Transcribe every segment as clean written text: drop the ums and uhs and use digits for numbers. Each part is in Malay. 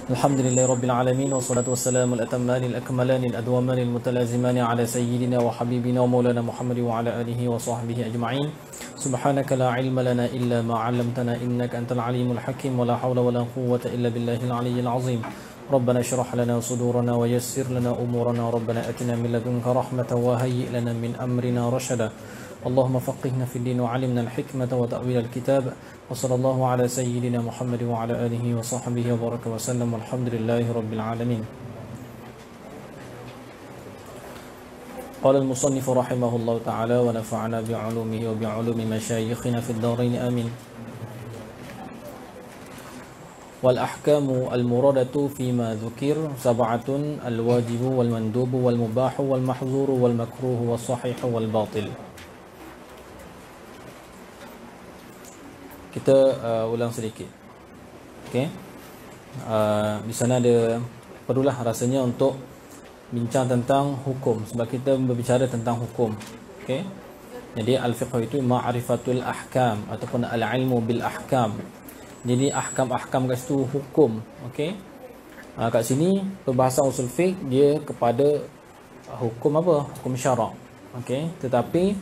Alhamdulillahi Rabbil Alamin. Wassalatu wassalamu al-atammani al-akmalani al-adwamani al-mutalazimani ala sayyidina wa habibina wa maulana Muhammad wa ala alihi wa sahbihi ajma'in. Subhanaka la ilma lana illa ma 'allamtana innaka antal alimul hakim wa la hawla wa la quwwata illa billahil aliyyil azim. Rabbana shrah lana sudurana wa yassir lana umurana. Rabbana atina min ladunka rahmatan wa hayyi' lana min amrina rashada. Allahumma faqihna fid din wa 'allimna al-hikmata wa ta'wil al-kitab. Wa sallallahu ala sayyidina Muhammad wa ala alihi wa sahbihi wa baraka wa sallam. Walhamdulillahi rabbil alamin. Qala al-musannif rahimahullahu ta'ala wa nafa'ana bi'ulumihi wa bi'ulumi mashayikhina fid darain amin. Wal ahkamu al-muradatu fima dhukir sab'atun al-wajibu wal mandubu wal mubahu wal mahzuru wal makruhu was sahihu wal batil. Kita ulang sedikit. Okey. Di sana ada perlulah rasanya untuk bincang tentang hukum sebab kita berbicara tentang hukum. Okey. Jadi al-fiqh itu ma'rifatul ahkam ataupun al-ilmu bil ahkam. Jadi ahkam-ahkam kat situ hukum. Okey. Kat sini perbahasan usul fiqh dia kepada hukum apa? Hukum syarak. Okey. Tetapi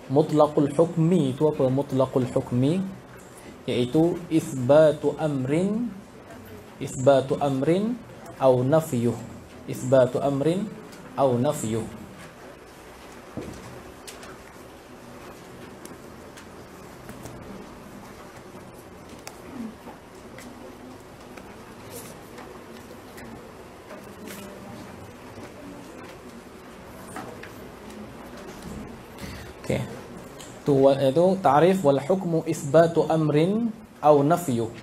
mutlaqul hukmi itu apa? Mutlaqul hukmi iaitu isbatu amrin au nafyuh. Isbatu amrin au nafyuh. Okey. Itu ta'rif wal hukmu isbatu amrin au nafyuh.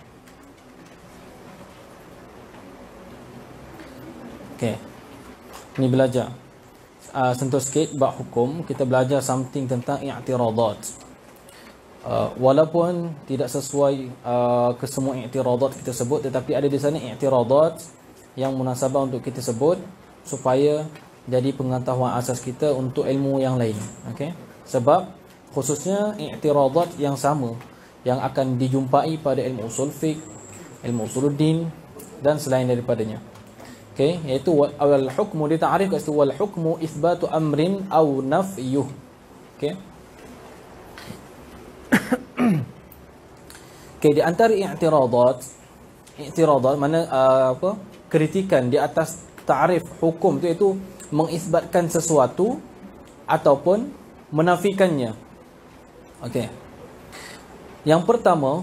Okey. Ni belajar. Sentuh sikit bab hukum, kita belajar something tentang i'tiradat. Walaupun tidak sesuai ke semua i'tiradat kita sebut, tetapi ada di sana i'tiradat yang munasabah untuk kita sebut supaya jadi pengetahuan asas kita untuk ilmu yang lain. Okey. Sebab khususnya i'tiradat yang sama yang akan dijumpai pada ilmu usul fiqh, ilmu usuluddin dan selain daripadanya. Okey, iaitu wal hukmu di ta'rif kat situ wal hukmu itsbatu amrin au nafyuh. Okey. Okey, di antara i'tiradat mana apa? Kritikan di atas ta'rif hukum itu mengisbatkan sesuatu ataupun menafikannya. Okey. Yang pertama,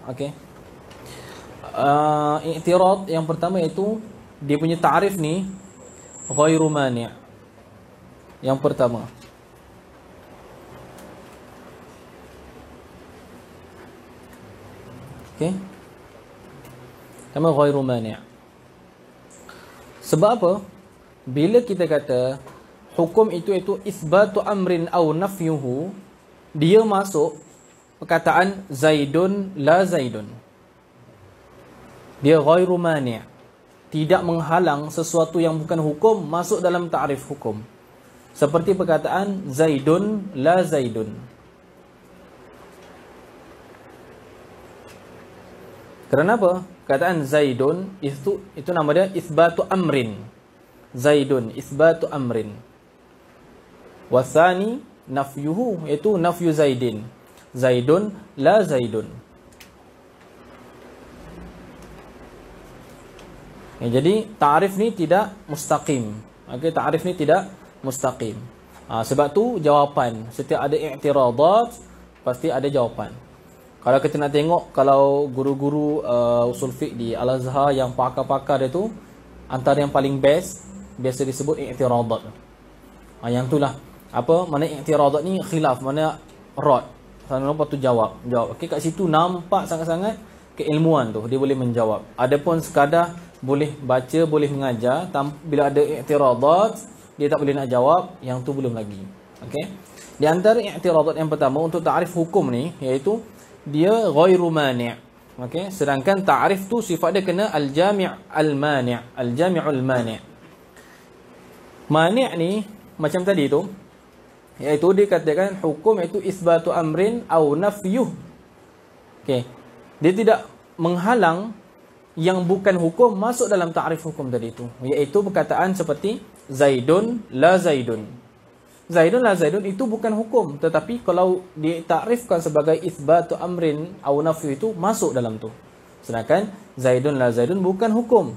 okey. I'tirad yang pertama iaitu dia punya ta'rif ni ghairu mani'. Yang pertama. Okey. Nama ghairu mani'. Sebab apa? Bila kita kata hukum itu isbatu amrin au nafyuhu, dia masuk perkataan Zaidun la Zaidun. Dia ghairu mani', tidak menghalang sesuatu yang bukan hukum masuk dalam ta'rif hukum. Seperti perkataan Zaidun la Zaidun. Kerana apa? Perkataan Zaidun itu nama dia isbatu amrin. Zaidun isbatu amrin. Wasani nafyuhu iaitu nafyu Zaidin. Zaidun la Zaidun. Jadi ta'rif ni tidak mustaqim. Okey, ta'rif ni tidak mustaqim. Sebab tu jawapan setiap ada i'tiradat pasti ada jawapan. Kalau kita nak tengok, kalau guru-guru usul fiqh di Al-Azhar yang pakar-pakar itu, antara yang paling best biasa disebut i'tiradat. Yang itulah apa mana i'tiradat ni khilaf, mana rad. Sana lepas tu jawab. Okey, kat situ nampak sangat-sangat keilmuan tu, dia boleh menjawab. Adapun sekadar boleh baca, boleh mengajar, bila ada i'tiradat dia tak boleh nak jawab, yang tu belum lagi. Okey. Di antara i'tiradat yang pertama untuk ta'rif hukum ni iaitu dia ghairu mani'. Okey, sedangkan ta'rif tu sifat dia kena al-jami' al-mani', al-jami'ul mani'. Mani' ni macam tadi tu, iaitu dikatakan hukum iaitu isbatu amrin au nafyuh. Okey. Dia tidak menghalang yang bukan hukum masuk dalam ta'rif hukum tadi itu, iaitu perkataan seperti Zaidun la Zaidun. Zaidun la Zaidun itu bukan hukum, tetapi kalau ditakrifkan sebagai isbatu amrin atau nafyu itu masuk dalam tu. Sedangkan Zaidun la Zaidun bukan hukum.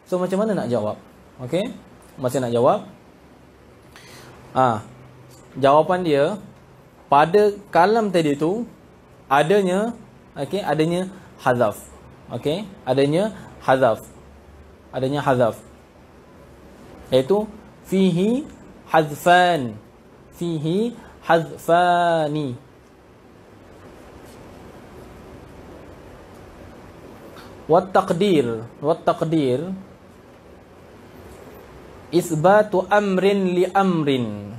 So macam mana nak jawab? Okey? Macam nak jawab? Jawapan dia pada kalam tadi tu adanya adanya hazaf. Okey? Adanya hazaf. Adanya hazaf. Iaitu fihi hazfan. Fihi hazfani. Wat taqdir isbatu amrin li amrin.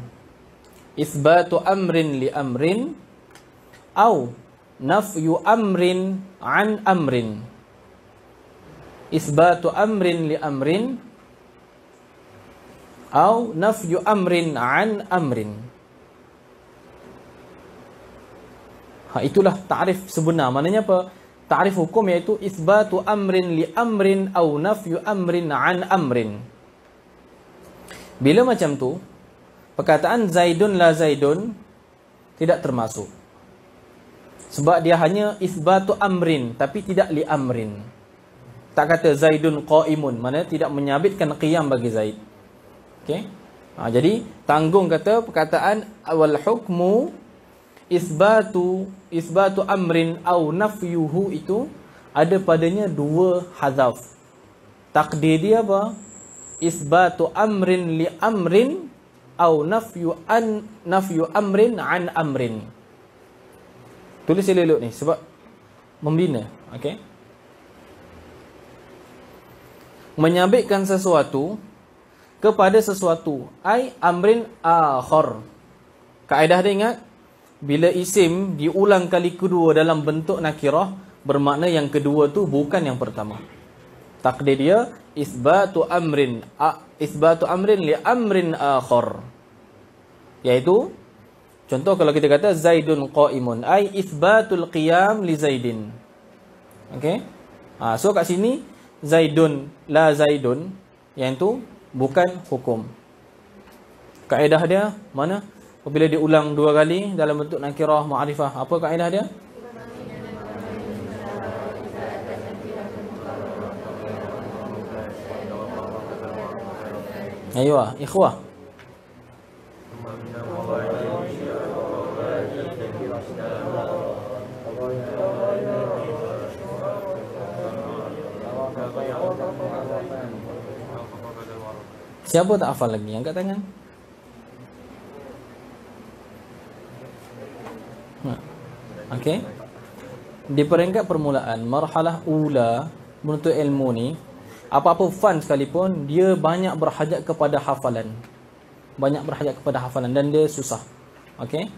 Isbatu amrin li amrin au nafyu amrin an amrin. Isbatu amrin li amrin au nafyu amrin an amrin. Itulah ta'rif sebenar. Maknanya apa? Ta'rif hukum iaitu isbatu amrin li amrin au nafyu amrin an amrin. Bila macam tu, perkataan Zaidun la Zaidun tidak termasuk. Sebab dia hanya isbatu amrin tapi tidak li amrin. Tak kata Zaidun qaimun, maknanya tidak menyabitkan qiyam bagi Zaid. Okey. Jadi tanggung kata perkataan awal hukmu isbatu amrin au nafyuhu itu ada padanya dua hazaf. Takdir dia apa? Isbatu amrin li amrin au nafyu amrin an amrin. Tulis elok ni sebab membina. Okey. Menyabitkan sesuatu kepada sesuatu ai amrin akhar. Kaedah dia ingat, bila isim diulang kali kedua dalam bentuk nakirah, bermakna yang kedua tu bukan yang pertama. Takdir dia isbatu amrin li amrin akhar. Iaitu contoh kalau kita kata Zaidun qaimun, ai isbatul qiyam li Zaidin. Okey? So kat sini Zaidun la Zaidun yang tu bukan hukum. Kaedah dia mana? Apabila diulang dua kali dalam bentuk nakirah ma'rifah, apa kaedah dia? Ayuh, ikhwah. Siapa tak hafal lagi? Angkat tangan. Okey. Di peringkat permulaan, marhalah ula menuntut ilmu ni, apa-apa fan sekalipun, dia banyak berhajat kepada hafalan. Banyak berhajat kepada hafalan dan dia susah. Okey.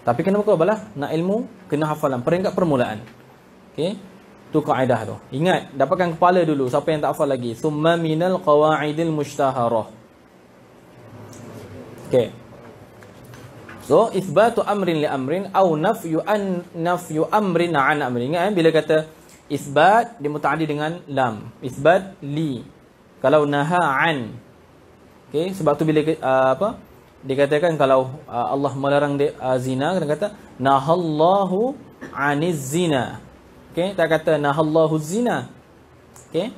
Tapi kenapa kau balah? Nak ilmu, kena hafalan. Peringkat permulaan. Okey. Tu kaedah tu. Ingat, dapatkan kepala dulu siapa yang tak hafal lagi. Summa minal qawaidil mushtaharah. Okey. So, isbatu amrin li amrin au nafyu amrin an amrin. Ingat bila kata isbat dia mutaaddi dengan lam. Isbat li. Kalau naha an. Okey, sebab tu bila dikatakan kalau Allah melarang zina, kena kata nahallahu aniz zina. Okey, tak kata nahallahu zina. Okey?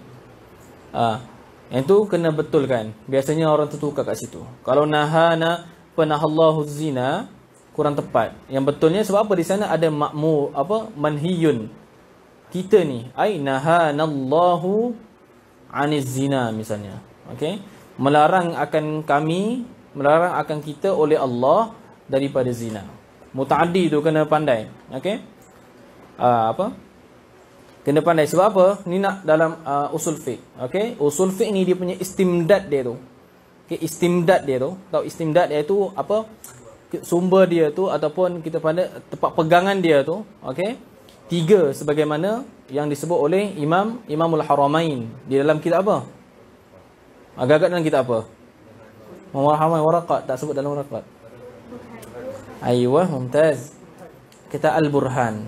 Yang tu kena betulkan. Biasanya orang tertukar kat situ. Kalau nahana panahallahu zina kurang tepat. Yang betulnya sebab apa di sana ada manhiyun. Kita ni ai nahanallahu aniz zina misalnya. Okey? Melarang akan kita oleh Allah daripada zina. Mutaaddi tu kena pandai. Okey? Kena pandai. Sebab apa? Ni nak dalam usul fiqh. Okey? Usul fiqh ni dia punya istimdad dia tu. Okey, istimdad dia tu. Tahu istimdad dia tu apa? Sumber dia tu ataupun kita pandai tempat pegangan dia tu. Okey? 3 sebagaimana yang disebut oleh Imamul Haramain di dalam kitab apa? Agak-agak dalam kitab apa? Haramain Waraqat, tak sebut dalam Waraqat. Aywa, mumtaz. Kitab Al-Burhan.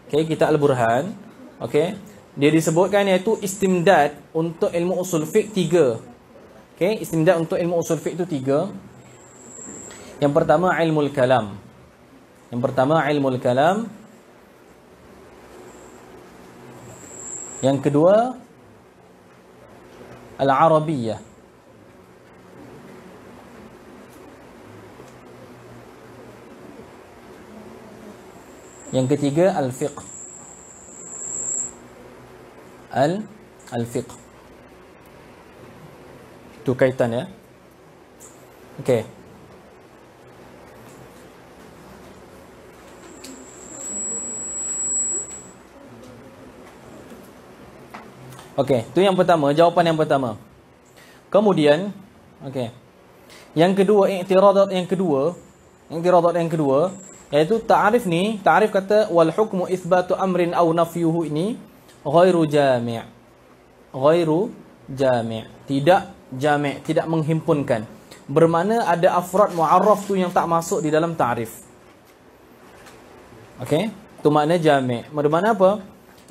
Okey, kitab Al-Burhan. Okey. Dia disebutkan iaitu istimdad untuk ilmu usul fiqh 3. Okey, istimdad untuk ilmu usul fiqh itu 3. Yang pertama ilmul kalam. Yang pertama ilmul kalam. Yang kedua al-arabiyyah. Yang ketiga al-fiqh. Al-fiqh. Itu kaitan ya. Okey. Okey, itu yang pertama, jawapan yang pertama. Kemudian, okey. Yang kedua, i'tiradat yang kedua, iaitu ta'arif ni, ta'arif kata wal hukmu itsbatu amrin aw nafyuhu ini ghairu jami'. Ghairu jami'. Tidak jami', tidak menghimpunkan. Bermakna ada afrad mu'arraf tu yang tak masuk di dalam ta'arif. Okey? Tu makna jami'. Bermakna apa?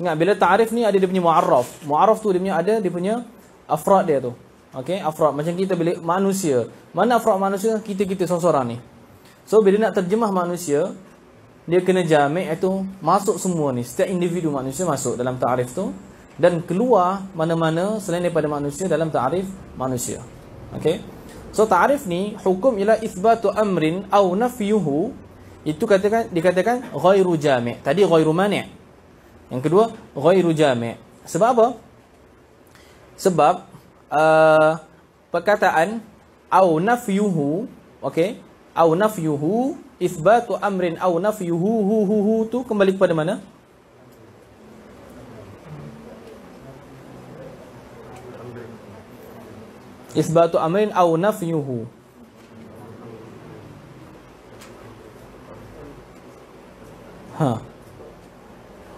Ingat bila ta'arif ni ada dia punya mu'arraf. Mu'arraf tu dia punya ada dia punya afrad dia tu. Okey, afrad macam kita bila manusia. Mana afrad manusia? Kita seorang-seorang ni. So bila nak terjemah manusia, dia kena jami' iaitu masuk semua ni. Setiap individu manusia masuk dalam ta'arif tu dan keluar mana-mana selain daripada manusia dalam ta'arif manusia. Okey. So ta'arif ni hukum ialah itsbatu amrin aw nafyuhu, itu dikatakan ghairu jami'. Tadi ghairu mani'. Yang kedua ghairu jami'. Sebab apa? Sebab perkataan aw nafyuhu, okey? Aw nafyuhu, itsbatu amrin aw nafyuhu hu tu kembali kepada mana? Itsbatu amrin aw nafyuhu.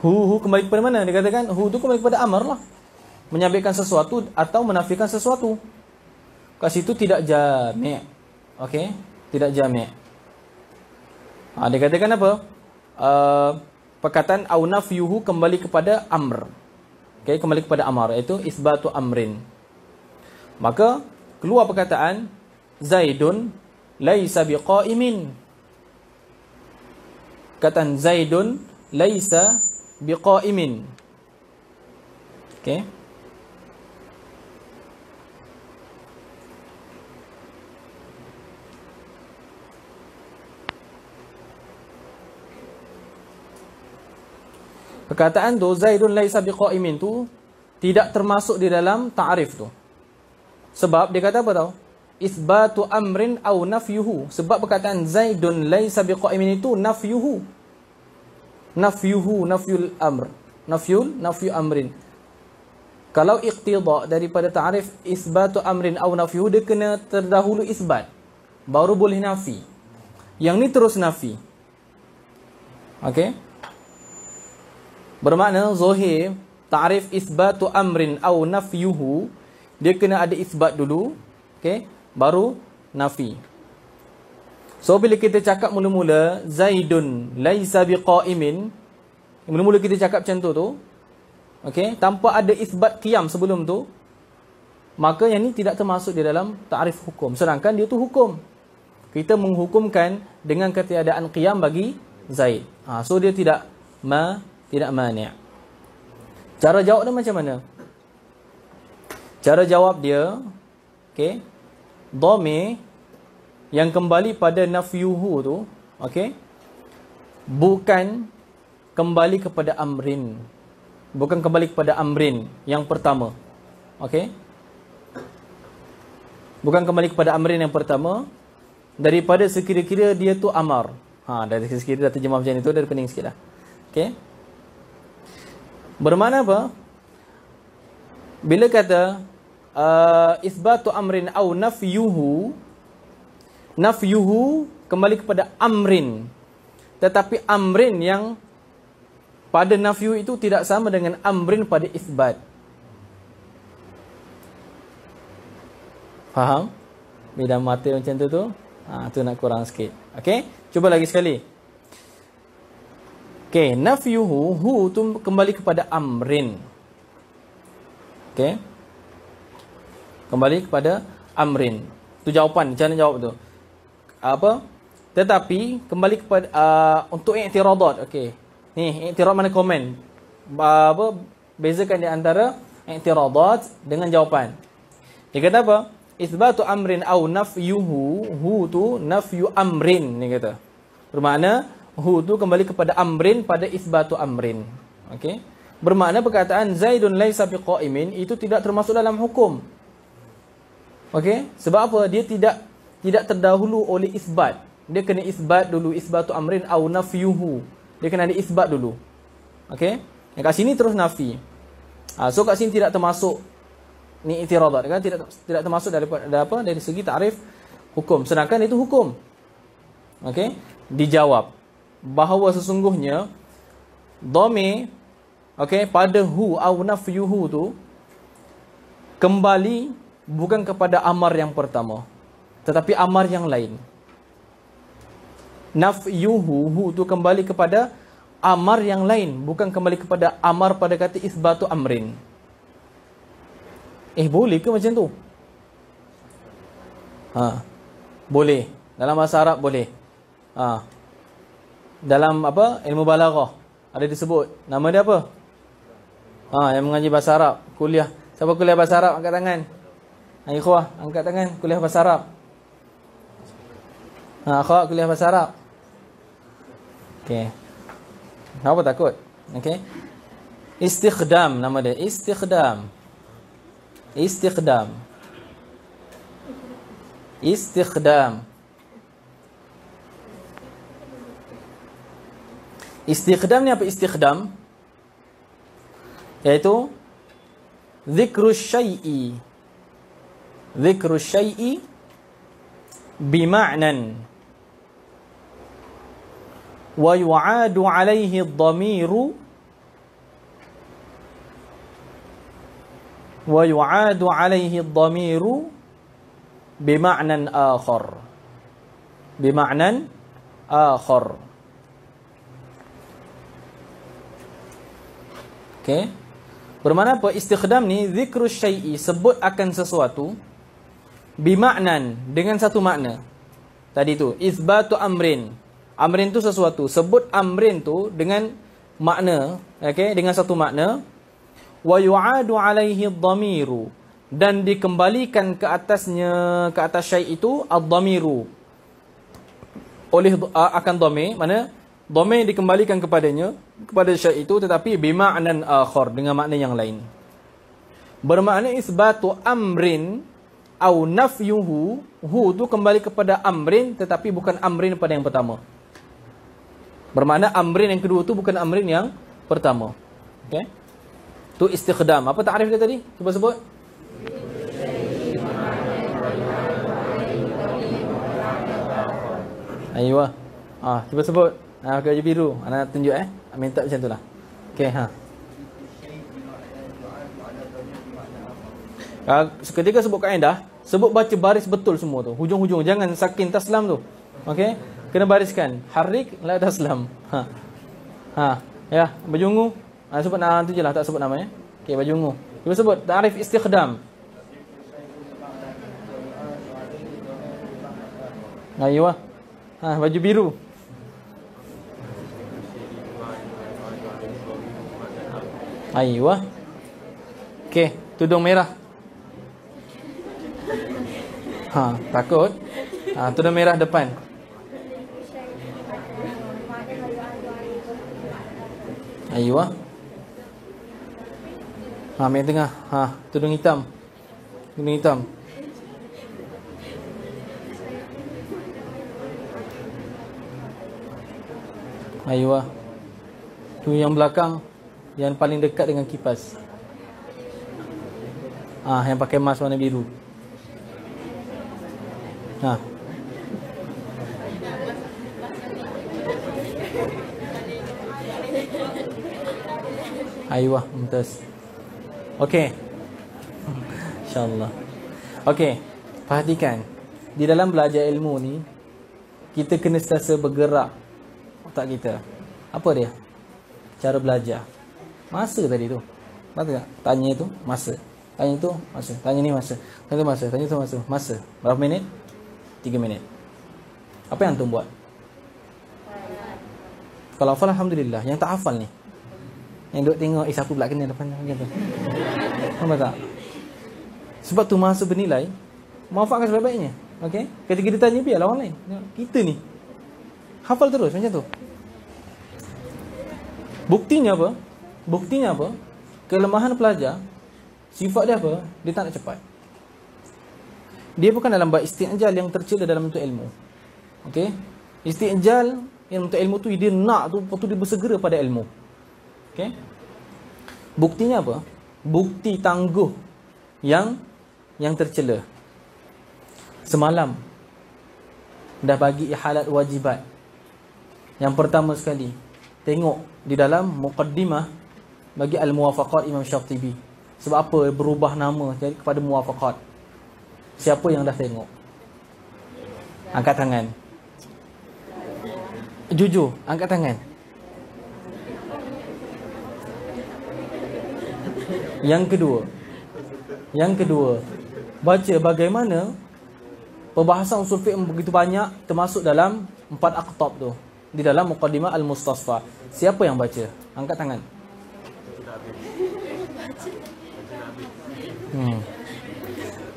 Hu kembali kepada mana? Dikatakan hu tu kembali kepada amr lah. Menyabitkan sesuatu atau menafikan sesuatu. Kat situ tidak jami'. Okey? Tidak jami'. Dia katakan apa? Perkataan au nafyuhu kembali kepada amr. Okey, kembali kepada amr, iaitu isbatu amrin. Maka keluar perkataan Zaidun laisa biqaimin. Perkataan Zaidun laisa biqaimin. Okey. Perkataan tu Zaidun laisa biqaimin tu tidak termasuk di dalam ta'rif tu. Sebab dia kata apa tahu? Itsbatu amrin aw nafyuhu. Sebab perkataan Zaidun laisa biqaimin itu nafyuhu. Nafyul amr. Nafyu amrin. Kalau iqtida daripada ta'rif isbatu amrin aw nafyuhu, dia kena terdahulu isbat baru boleh nafi. Yang ni terus nafi. Okey? Bermakna zahir ta'rif isbatu amrin aw nafyuhu, dia kena ada isbat dulu, okey, baru nafi. So bila kita cakap mula-mula Zaidun laisa biqaimin, mula-mula kita cakap macam tu, okey, tanpa ada isbat qiyam sebelum tu, maka yang ni tidak termasuk di dalam ta'rif hukum. Sedangkan dia tu hukum. Kita menghukumkan dengan ketiadaan qiyam bagi Zaid. So dia tidak mani'. Cara jawab dia macam mana? Cara jawab dia, okey, dhamir yang kembali pada nafyuhu tu, okey, bukan kembali kepada amrin. Bukan kembali kepada amrin yang pertama. Okey? Bukan kembali kepada amrin yang pertama, daripada sekira-kira dia tu amar. Dari sekira-kira dah terjemah macam itu, dah pening sikit dah. Okey? Bermakna apa? Bila kata isbatu amrin aw nafyuhu, nafyuhu kembali kepada amrin, tetapi amrin yang pada nafyu itu tidak sama dengan amrin pada isbat. Faham? Bila mata macam tu tu nak kurang sikit. Okey? Cuba lagi sekali. Okey, nafyuhu, hu tu kembali kepada amrin. Okey. Kembali kepada amrin. Tu jawapan, cara jawab tu. Apa? Tetapi kembali kepada untuk i'tiradat. Okey. Ni i'tirad mana komen. Apa? Bezakan di antara i'tiradat dengan jawapan. Dia kata apa? Itsbatu amrin au nafyuhu, hu tu nafyu amrin ni kata. Bermakna hu tu kembali kepada amrin pada isbatu amrin. Okey. Bermakna perkataan Zaidun laisa biqaimin itu tidak termasuk dalam hukum. Okey? Sebab apa? Dia tidak terdahulu oleh isbat. Dia kena isbat dulu, isbatu amrin au nafyuhu. Dia kena ada isbat dulu. Okey? Yang kat sini terus nafi. So kat sini tidak termasuk ni i'tiradat kan, tidak termasuk daripada apa? Dari segi takrif hukum. Sedangkan itu hukum. Okey? Dijawab bahawa sesungguhnya dhamir, okey, pada hu au nafyuhu tu kembali bukan kepada amar yang pertama, tetapi amar yang lain. Nafyuhu, hu tu kembali kepada amar yang lain, bukan kembali kepada amar pada kata isbatu amrin. Boleh ke macam tu? Boleh. Dalam bahasa Arab boleh. Dalam apa? Ilmu balaghah ada disebut. Nama dia apa? Yang mengaji bahasa Arab, kuliah. Siapa kuliah bahasa Arab angkat tangan? Ikhwah angkat tangan, kuliah bahasa Arab. Akhwat kuliah bahasa Arab. Okey. Kenapa takut? Okey. Istikhdam nama dia, istikhdam. Istikhdam. Istikhdam. Istikhdam ni apa istikhdam? Iaitu zikrus syai'i. Zikrus syai'i bima'nan wa yu'adu 'alaihi ad-dhamiru wa yu'adu 'alaihi ad-dhamiru bima'nan akhar. Bima'nan akhar. Okey. Bermakna apa? Istikhdam ni zikrus syai'i, sebut akan sesuatu bimaknan, dengan satu makna. Tadi tu isbatu amrin. Amrin tu sesuatu, sebut amrin tu dengan makna, okey, dengan satu makna. Wa yu'adu 'alaihi ad-dhamiru, dan dikembalikan ke atasnya, ke atas syai' itu ad-dhamiru, oleh akan dhamir, mana dhamir dikembalikan kepadanya, kepada syai' itu, tetapi bima'nan akhar, dengan makna yang lain. Bermakna isbatu amrin au nafyuhu, hu tu kembali kepada amrin, tetapi bukan amrin pada yang pertama. Bermakna amrin yang kedua tu bukan amrin yang pertama. Okey. Tu istikhdam. Apa takrif dia tadi? Cuba sebut. Aywa. Cuba sebut. Pakai baju biru. Ana tunjuk minta macam itulah. Okey, Seketika sebut kaedah, sebut baca baris betul semua tu. Hujung-hujung, jangan sakin taslam tu. Okey? Kena bariskan. Harik la taslam. Ya, baju ungu. Sebut nama tu jelah, tak sebut nama ya. Okey, baju ungu. Cuba sebut ta'rif istikhdam. Aywa. Baju biru. Aywa. Okey, tudung merah. Takut. Tudung merah depan. Aywa. Main tengah. Tudung hitam. Tudung hitam. Aywa. Tu yang belakang, yang paling dekat dengan kipas. Yang pakai mask warna biru. Aywa, mumtaz. Okey. InsyaAllah. Okey. Perhatikan. Di dalam belajar ilmu ni, kita kena sentiasa bergerak otak kita. Apa dia? cara belajar. Masa tadi tu. Betul tak? Tanya itu masa. Tanya itu masa. Tanya ni masa. Tanya itu masa. Tanya itu masa. Masa. Berapa minit? 3 minit. Apa yang antum buat? Kalau hafal alhamdulillah. Yang tak hafal ni, yang duk tengok siapa pula kena depan macam tu. Nampak tak? Sebab tu masa bernilai. Manfaatkan sebaik-baiknya. Okey? Ketika kita tanya biarlah orang lain. Kita ni hafal terus macam tu. Buktinya apa? Buktinya apa? Kelemahan pelajar, sifat dia apa? Dia tak nak cepat. Dia bukan dalam bab isti'jal yang tercela dalam bentuk ilmu. Okey? Isti'jal yang bentuk ilmu tu dia nak tu, lepas tu dia bersegera pada ilmu. Okey? Buktinya apa? Bukti tangguh yang tercela. Semalam dah bagi ihalat wajibat. Yang pertama sekali, tengok di dalam muqaddimah bagi al-muwafaqat Imam Syatibi. Sebab apa berubah nama jadi kepada muwafaqat? Siapa yang dah tengok? Angkat tangan. Jujur, angkat tangan. Yang kedua, baca bagaimana perbahasan usul fiqh begitu banyak termasuk dalam 4 aqtab tu di dalam muqaddimah al-mustasfa. Siapa yang baca? Angkat tangan.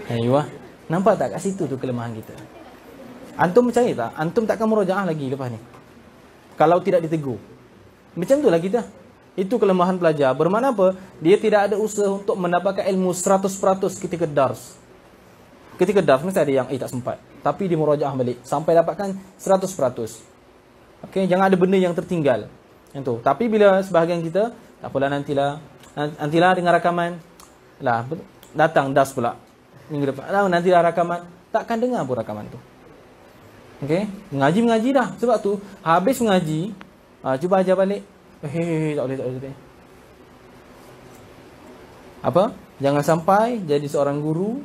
Ayuh. Nampak tak kat situ tu kelemahan kita? Antum percaya tak? Antum takkan murojaah lagi lepas ni kalau tidak ditegur. Macam itulah kita. Itu kelemahan pelajar. Bermakna apa? Dia tidak ada usaha untuk mendapatkan ilmu 100% ketika dars. Ketika dars mesti ada yang tak sempat. Tapi dia murojaah balik sampai dapatkan 100%. Okey, jangan ada benda yang tertinggal. Yang tu. Tapi bila sebahagian kita, tak apalah nantilah dengan rakaman. Lah, datang dars pula minggu depan. Lah, nantilah rakaman. Takkan dengar pun rakaman tu. Okey, mengaji dah. Sebab tu habis mengaji, cuba ajar balik. Tak boleh. Apa? Jangan sampai jadi seorang guru,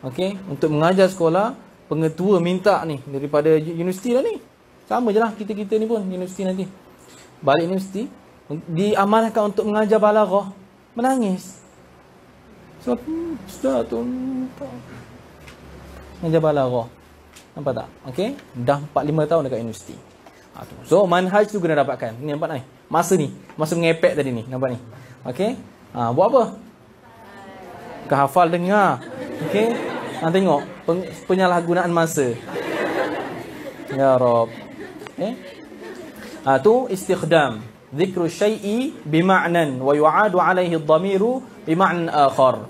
okey, untuk mengajar sekolah, pengetua minta ni daripada universiti lah ni. Sama je lah kita ni pun universiti nanti. Balik universiti, diamanahkan untuk mengajar balaghah, menangis. Sebab sudah tu mengajar balaghah. Nampak tak? Okey, dah 4-5 tahun dekat universiti. So manhaj tu kena dapatkan. Ni nampak ni. Masa mengepek tadi ni, nampak ni. Okey? Buat apa? Kehafal dengar. Okey? Tengok penyalahgunaan masa. Ya Rabb. Okey? Tu istikhdam. Dzikru syai'i bima'nan wa yu'adu 'alaihi ad-dhamiru bima'nan akhar.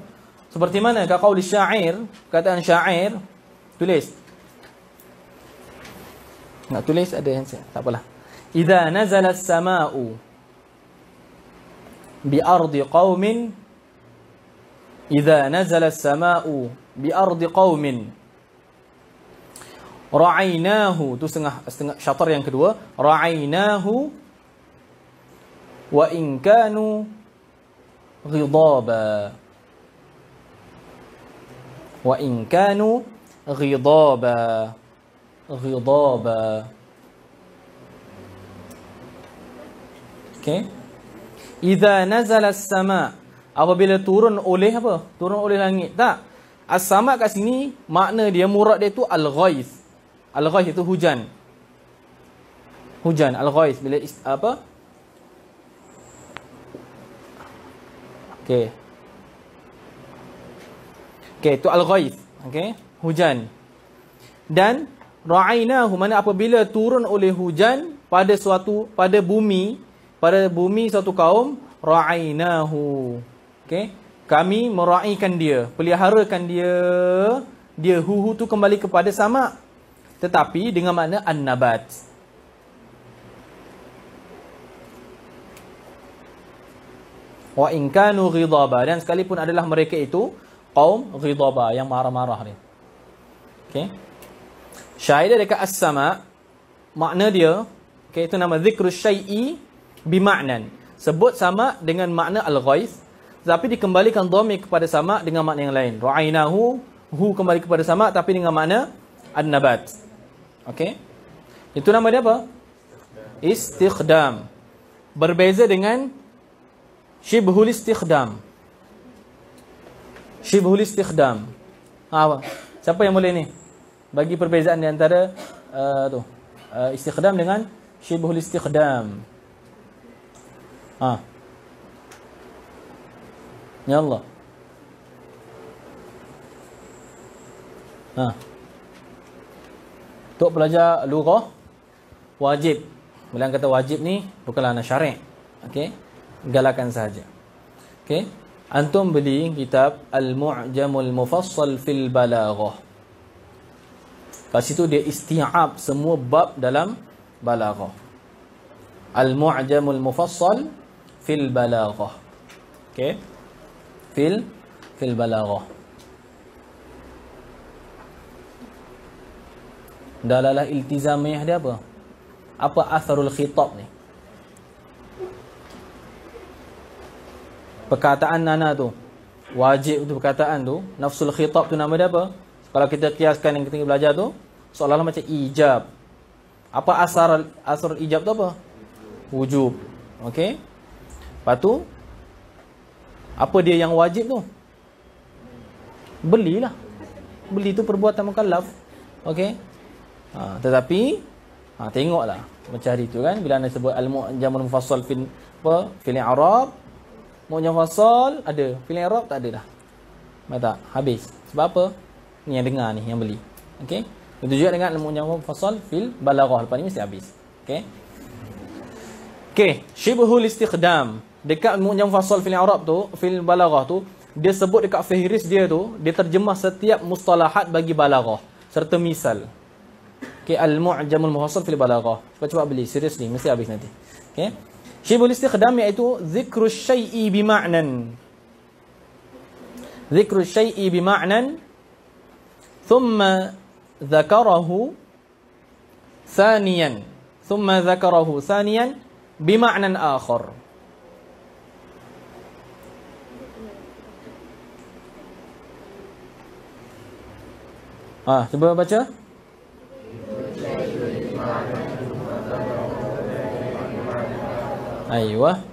Seperti mana ka qaul syair, kataan syair, tulis. Nak tulis ada handset, tak apalah. Idza nazala as-samaa'u bi ardi qaumin, idza nazala as-samaa'u bi ardi qaumin ra'ainahu, tu setengah syatar yang kedua, ra'ainahu wa in kanu ghidaba, wa in kanu ghidaba. Okey. Idza nazala as-sama', apabila turun oleh apa? Turun oleh langit. Tak. As-sama' kat sini makna dia, murad dia tu al-ghaith. Al-ghaith itu hujan. Hujan al-ghaith bila apa? Okey. Okey, itu al-ghaith. Okey, hujan. Dan ra'ainahu, mana apabila turun oleh hujan pada bumi suatu kaum, ra'ainahu. Okey, kami meraihkan dia, peliharakan dia hu tu kembali kepada sama, tetapi dengan makna an-nabat. Wa in kanu ghidaba, dan sekalipun adalah mereka itu kaum ghidaba yang marah-marah ni. Okey, syair dekat as-sama, makna dia, okay, itu nama dzikru syai'i bima'nan. Sebut sama dengan makna al-ghaith, tapi dikembalikan dhamir kepada sama dengan makna yang lain. Ra'ainahu, hu kembali kepada sama tapi dengan makna an-nabat. Okey. Itu nama dia apa? Istikhdam. berbeza dengan syibhul istikhdam. Syibhul istikhdam. Apa? Siapa yang boleh ni bagi perbezaan di antara istikhdam dengan syibhul istikhdam? Ya Allah. Untuk belajar lughah wajib. Bila kata wajib ni bukanlah nak syari'. Okey? Galakan sahaja. Okey? Antum beli kitab Al-Mu'jamul Mufassal fil Balaghah. Kat situ dia isti'ab semua bab dalam balaghah. Al-Mu'jamul Mufassal fil Balaghah. Okey? Fil Balaghah. Dalalah iltizamiyah dia apa? Apa atharul khitab ni? Perkataan nana tu, wajib tu perkataan tu, nafsul khitab tu nama dia apa? Kalau kita kiaskan yang kita belajar tu, seolah-olah macam ijab. Apa asar ijab tu apa? Wujub. Okey? Lepas tu, apa dia yang wajib tu? Belilah. Beli tu perbuatan mukallaf. Okey? Tetapi tengoklah macam hari tu kan, bila anda sebut al-mu'jamul mufassal fil i'rab, mu'jam mufassal ada, fil i'rab tak ada dah. Baik tak? Habis. Sebab apa? Ni yang dengar ni, yang beli. Okey? Itu juga dengan al-mu'jam mufassal fil balaghah, lepas ni mesti habis. Okey? Okey, syibhul istikhdam. Dekat mu'jam mufassal fil i'rab tu, fil balaghah tu, dia sebut dekat fihris dia tu, dia terjemah setiap mustalahat bagi balaghah serta misal. Okay, al-mu'jamul mufassal fil balaghah. Cuba beli, seriously, mesti habis nanti. Okay. Syibhul istikhdam iaitu zikru syai'i bima'nan. Zikru syai'i bima'nan thumma dzakarahu thaniyan. Thumma dzakarahu thaniyan bima'nan akhar. Cuba baca. Aywa.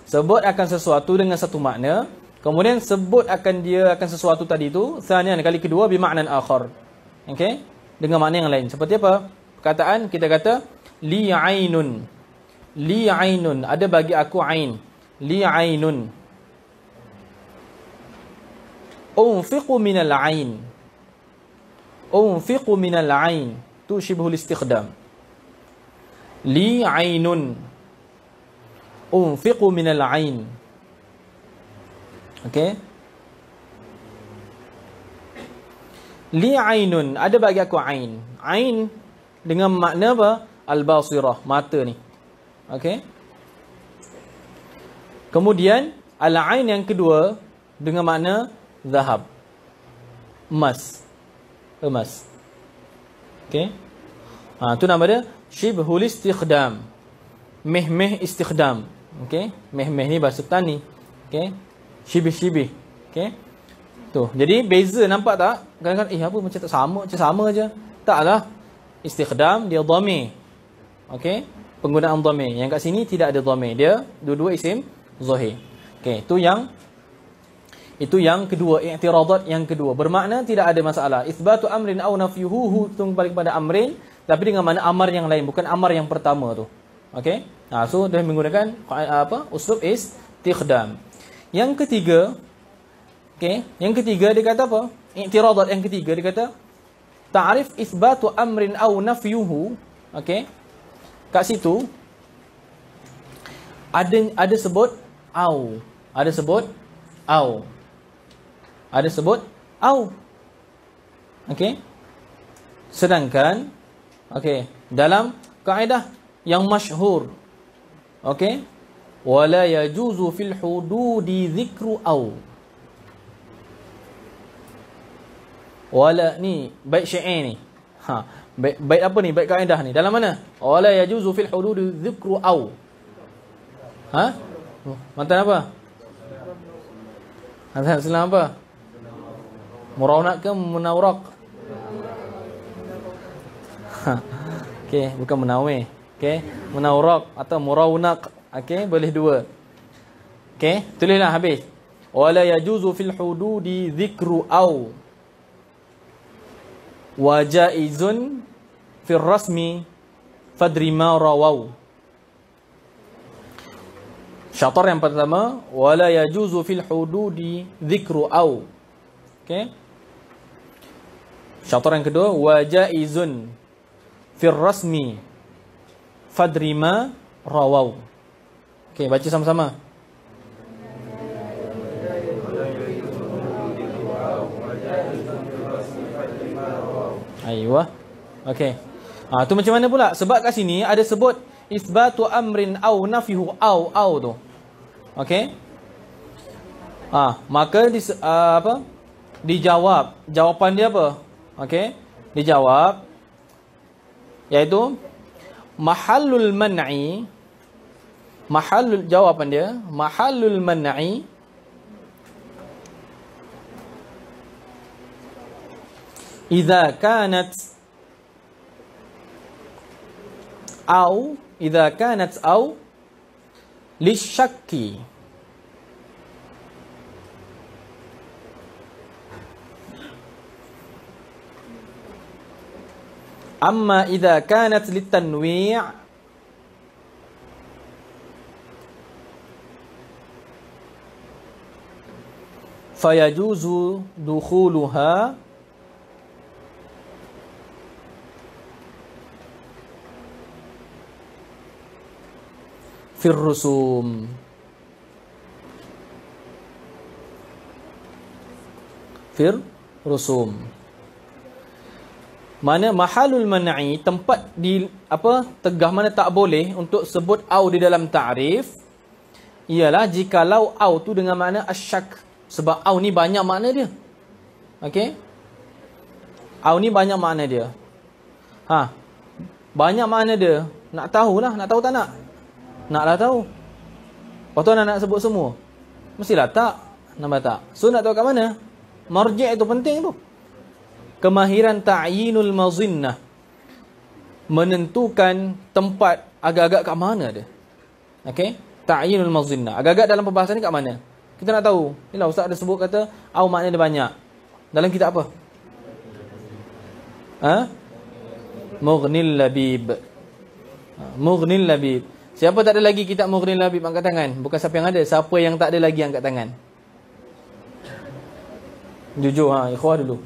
Sebut akan sesuatu dengan satu makna, kemudian sebut akan dia akan sesuatu tadi tu, sanian kali kedua bimaknan akhar. Okey? Dengan makna yang lain. Seperti apa? Perkataan kita kata li ainun. Li ainun, ada bagi aku ain. Li ainun. Unfiqu minal ain. Unfiqu minal ain. Tu syibhul istikhdam. Li ainun. Unfiqu minal ain. Okey. Li ainun, ada bagi aku ain. Ain dengan makna apa? Al-basirah, mata ni. Okey. Kemudian al-ain yang kedua dengan makna zahab. Emas. Emas. Okey. Tu nama dia syibhul istikhdam. Meh istikhdam. Okey, meh ni bahasa tani. Okey. Syibih. Okey. Tu. Jadi beza nampak tak? Kadang-kadang apa macam sama je. Taklah. Istikhdam dia dhamir. Okey. Penggunaan dhamir. Yang kat sini tidak ada dhamir. Dia dua-dua isim zahir. Okey, itu yang kedua, i'tiradat yang kedua. Bermakna tidak ada masalah. Itsbatu amrin aw nafyuhu kembali kepada amrin, tapi dengan mana amar yang lain, bukan amar yang pertama tu. Okey? So dia menggunakan uslub istikhdam. Yang ketiga, okey, yang ketiga dia kata apa? I'tiradat yang ketiga dia kata ta'rif itsbatu amrin aw nafyuhu. Okey? Kat situ ada sebut au. Ada sebut au. Ada sebut au. Okey? Sedangkan dalam kaedah yang masyhur, wala yajuzu fil hududi dzikru au. Wala ni bait syair ni. Bait apa ni? Bait kaedah ni. Dalam mana? Wala yajuzu fil hududi dzikru au. Mantan apa? Mantan Islam apa? Murawnak ke munawraq? Okey, bukan munawih. Okey, munawraq atau murawnak Okey, boleh dua. Okey, tulislah habis. Wala yajuzu fil hududi dhikru au wa jaizun fil rasmi fadri ma rawau. Syatar yang pertama, wala yajuzu fil hududi dhikru au. Okey. Syatar yang kedua, wa jaizun fil rasmi fadri ma rawau. Okey, baca sama-sama. Aywa. Okey. Tu macam mana pula? Sebab kat sini ada sebut isbatu amrin au nafihu au tu. Okey. Maka apa? Dijawab. Jawapan dia apa? Okey. Dijawab iaitu mahallul man'i. Jawapan dia mahallul man'i idza kanat au lisyakki. Amma idza kanat litanwi' fayajuzu dukhuluha fir rusum. Mana mahalul man'i, tempat di apa tegah mana tak boleh untuk sebut au di dalam ta'rif ialah jikalau au tu dengan makna asyak. Sebab au ni banyak makna dia. Okey? Au ni banyak makna dia. Banyak makna dia. Nak tahulah, nak tahu tak nak? Naklah tahu. Lepas tu nak sebut semua? Mestilah tak. Nampak tak? So nak tahu kat mana? Marji' itu penting tu. Kemahiran ta'yinul mazinnah. Menentukan tempat agak-agak kat mana dia. Okey? Ta'yinul mazinnah. Agak-agak dalam perbahasan ni kat mana? Kita nak tahu. Inilah ustaz ada sebut kata au makna dia banyak. Dalam kitab apa? Mughnil Labib. Mughnil Labib. Siapa tak ada lagi kitab Mughnil Labib angkat tangan? Bukan siapa yang ada, siapa yang tak ada lagi angkat tangan. Jujur ikhwah dulu.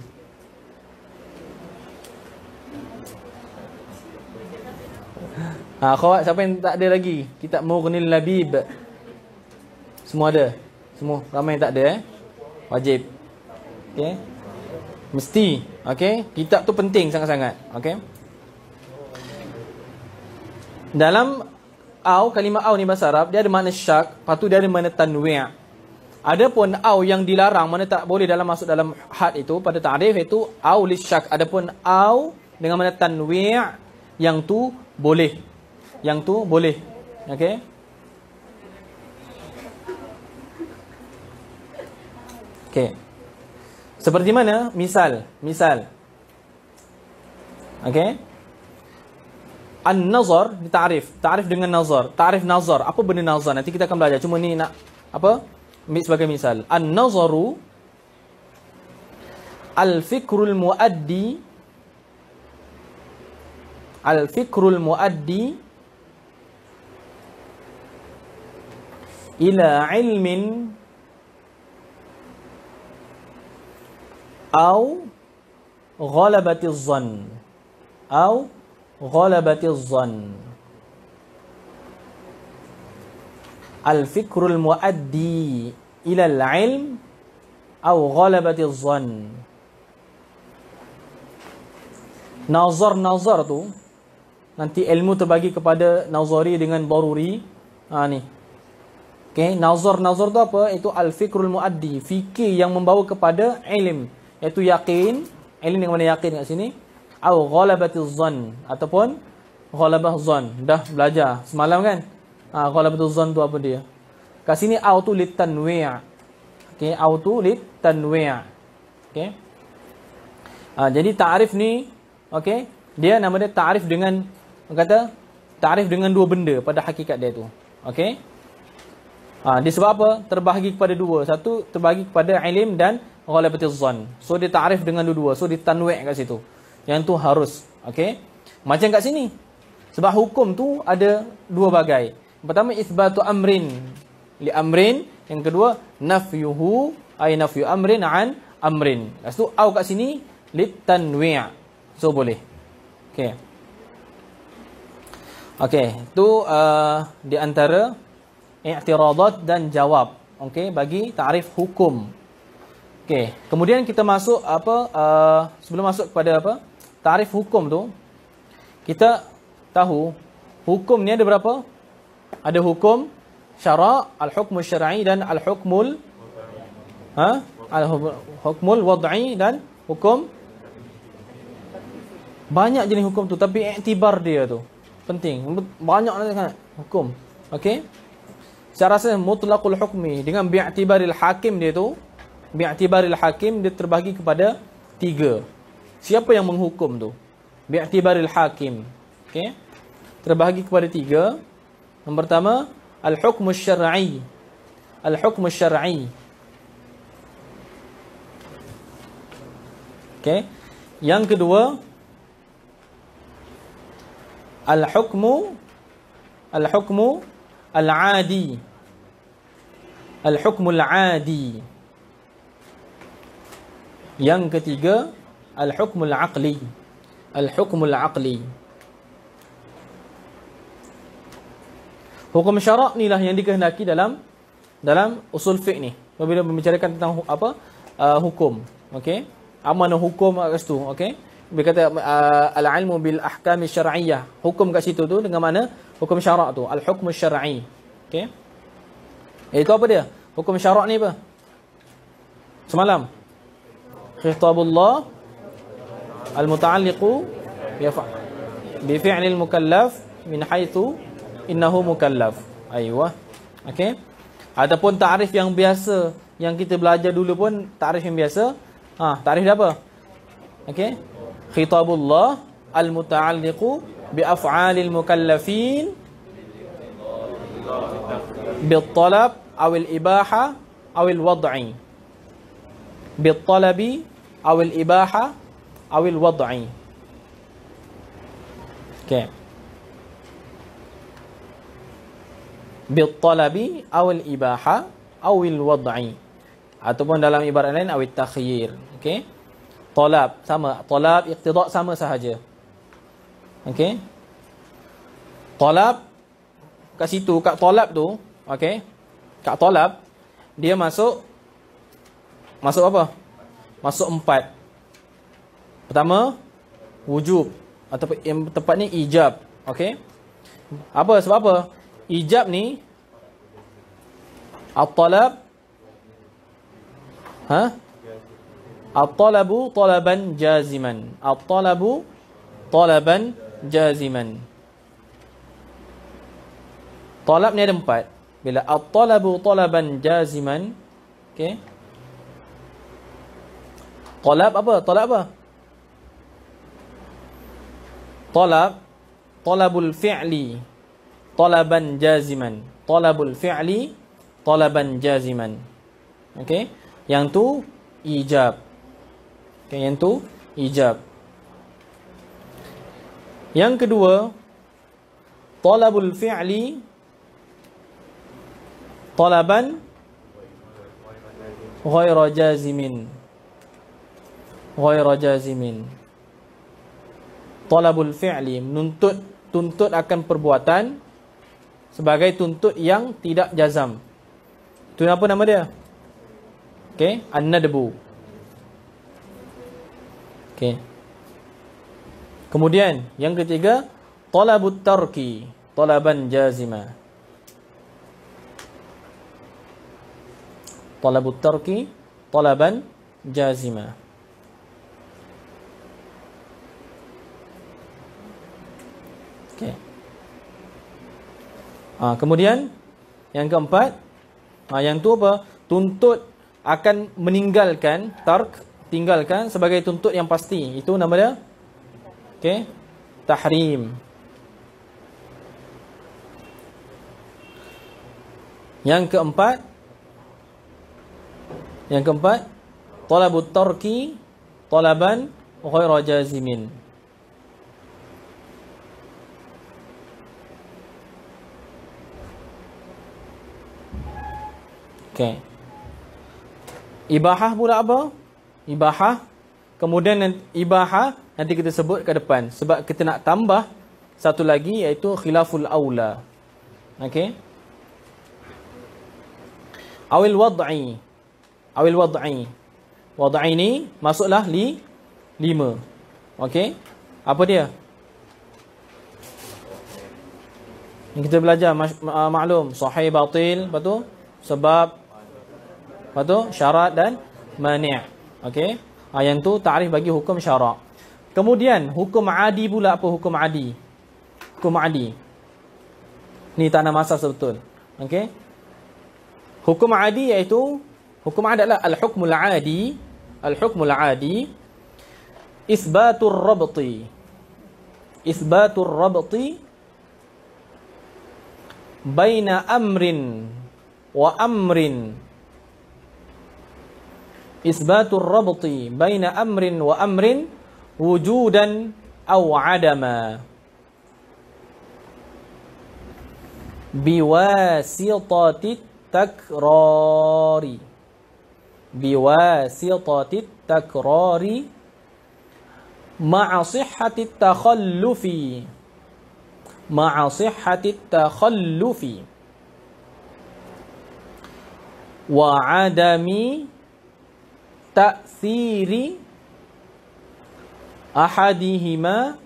Akhwat, siapa yang tak ada lagi kitab Mughnil Labib? Semua ada? Semua? Ramai yang tak ada Wajib. Okey. Mesti. Okey. Kitab tu penting sangat-sangat. Okey. Dalam au, kalimah au ni bahasa Arab, dia ada makna syak, lepas tu dia ada makna tanwi'. Adapun au yang dilarang, mana tak boleh masuk dalam had itu, pada ta'rif itu au lisyak. Adapun au dengan makna tanwi' yang tu boleh. Yang tu boleh. Okey. Okey. Seperti mana? Misal. Okey. An-nazar ditarif. Tarif dengan nazar. Tarif nazar. Apa benda nazar? Nanti kita akan belajar. Cuma ni nak apa? Ambil sebagai misal. An-nazaru al-fikrul muaddi ila ilmin au ghalabatiz zann. Al-fikrul muaddi ila al-ilm au ghalabatiz zann. Nazar tu nanti ilmu terbagi kepada nazari dengan daruri. Ni. Okey, nazar tu apa? Itu al-fikrul muaddi, fikir yang membawa kepada ilm, iaitu yakin. Ilm dengan mana yakin kat sini? Au ghalabatiz zann, ataupun ghalabah zann. Dah belajar semalam kan? Ghalabatiz zann tu apa dia? Kat sini au tu litanwi'. Okey, au tu litanwi'. Okey. Jadi ta'rif ni, okey, dia nama dia ta'rif dengan, kata ta'rif dengan dua benda pada hakikat dia tu. Okey. Disebab apa? Terbahagi kepada dua. Satu terbahagi kepada ilm dan ghalabatuz zan. So dia ta'rif dengan dua-dua. So dia tanwi' kat situ. Yang tu harus. Okey. Macam kat sini. Sebab hukum tu ada dua bagai. Pertama itsbatu amrin li amrin, yang kedua nafyuhu ay nafyu amrin an amrin. Lepas tu au kat sini litanwi'. So boleh. Okey. Okey, tu di antara i'tiradat dan jawab. Okey, bagi ta'rif hukum. Okey, kemudian kita masuk sebelum masuk kepada ta'rif hukum tu, kita tahu hukum ni ada berapa? Ada hukum syara', al-hukmul syar'i dan al-hukmul al-hukmul wad'i dan hukum. Banyak jenis hukum tu, tapi iktibar dia tu penting. Banyak sangat hukum. Okey. Saya rasa mutlaqul hukmi dengan bi'tibaril hakim dia tu, bi'tibaril hakim dia terbahagi kepada 3. Siapa yang menghukum tu? Bi'tibaril hakim. Okey. Terbahagi kepada 3. Yang pertama, al-hukmus syar'i. Al-hukmus syar'i. Okey. Yang kedua, al-hukmu al-'adi. Al-hukmul 'adi. Yang ketiga, al-hukmul 'aqli. Al-hukmul 'aqli. Hukum syarak ni lah yang dikehendaki dalam usul fiqh ni. Apabila membicarakan tentang hukum. Okey. Apa makna hukum kat situ? Okey. Dia kata al-ilmu bil ahkam syar'iyyah. Hukum kat situ tu dengan mana? Hukum syarak tu, al-hukm syar'i. Okey. Itu apa dia? Hukum syarak ni apa? Semalam. Khitabullah al-muta'alliqu bi fi'lil mukallaf min haitsu innahu mukallaf. Aywa. Okey. Ataupun takrif yang biasa yang kita belajar dulu pun takrif yang biasa. Takrif dia apa? Okey. Khitabullah al-muta'alliqu bi af'alil mukallafin bil talab aw al ibaha aw al wad'i. Bil talabi aw al ibaha aw al wad'i. Okey. Bil talabi aw al ibaha aw al wad'i. Ataupun dalam ibarat lain aw al takhyir. Okey. Talab sama, talab iqtida' sama sahaja. Okey. Talab kat situ, kat talab tu, okey. Kat talab dia masuk apa? Masuk 4. Pertama, wujub ataupun yang tepat ni ijab. Okey. Apa sebab apa? Ijab ni at-talab at-talabu talaban jaziman. At-talabu talaban jaziman. Talab ni ada 4. Bila at-talabu talaban jaziman, okey. Talab apa? Talab apa? Talabul fi'li talaban jaziman. Talabul fi'li talaban jaziman. Okey. Yang tu ijab. Okey, yang tu ijab. Yang kedua, talabul fi'li talaban ghaira jazimin. Ghaira jazimin. Talabul fi'li tuntut akan perbuatan sebagai tuntut yang tidak jazam. Itu apa nama dia? Okey, an-nadbu. Okey. Kemudian yang ketiga, talabut tarki talaban jazima. Talabut tarki talaban jazima. Okey. Kemudian yang keempat, yang tu apa? Tuntut akan meninggalkan, tark, tinggalkan sebagai tuntut yang pasti. Itu nama dia, okey, tahrim. Yang keempat, talabut tarki talaban ghaira jazimin. Okey. Ibahah pula apa? Ibahah. Kemudian ibahah nanti kita sebut ke depan sebab kita nak tambah satu lagi iaitu khilaful aula. Okey. Awil wad'i. Wad'i ni masuklah 5. Okey. Apa dia? Yang kita belajar maklum sahih batil, lepas tu sebab, lepas tu syarat dan mani'. Okey. Yang tu ta'rif bagi hukum syarak. Kemudian hukum adi pula apa hukum adi? Hukum adi. Ni tak ada masalah betul. Okey. Hukum adi iaitu hukum adi adalah al-hukmul adi. Al-hukmul adi isbatur rabti. Isbatur rabti baina amrin wa amrin. Isbatur rabti baina amrin wa amrin wujudan aw adama biwasitatit takrari. Biwasitatit takrari ma'a sihhatit takhallufi. Ma'a sihhatit takhallufi wa adami ta'thiri ahadihima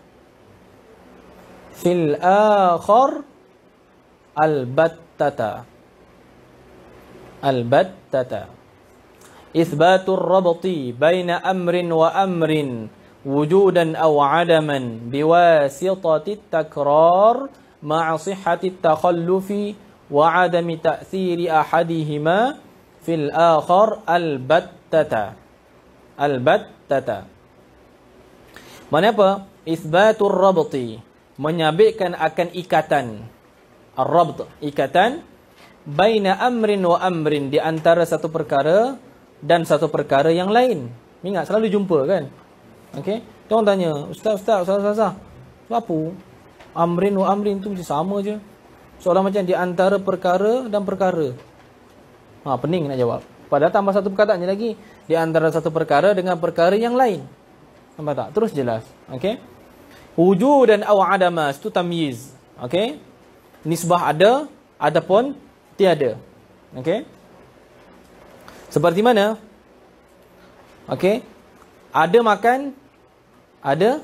fil akhar albattata. Albattata. Ithbatur rabti baina amrin wa amrin wujudan aw adaman biwasitatit takrar ma'a sihhatit takhallufi wa adami ta'thiri ahadihima fil akhar albattata. Albattata. Mana apa? Itsbatur rabti, menyabitkan akan ikatan. Ar-rabt, ikatan baina amrin wa amrin, di antara satu perkara dan satu perkara yang lain. Ingat selalu jumpa kan? Okey. Orang tanya, ustaz, apa? Amrin wa amrin tu macam sama je. Soalan macam di antara perkara dan perkara. Pening nak jawab. Padahal tambah satu perkataan je lagi. Di antara satu perkara dengan perkara yang lain. Nampak tak? Terus jelas. Okey. Wujud dan aw adama itu tamyiz. Okey. Nisbah ada, adapun tiada. Okey. Seperti mana? Okey. Ada makan, ada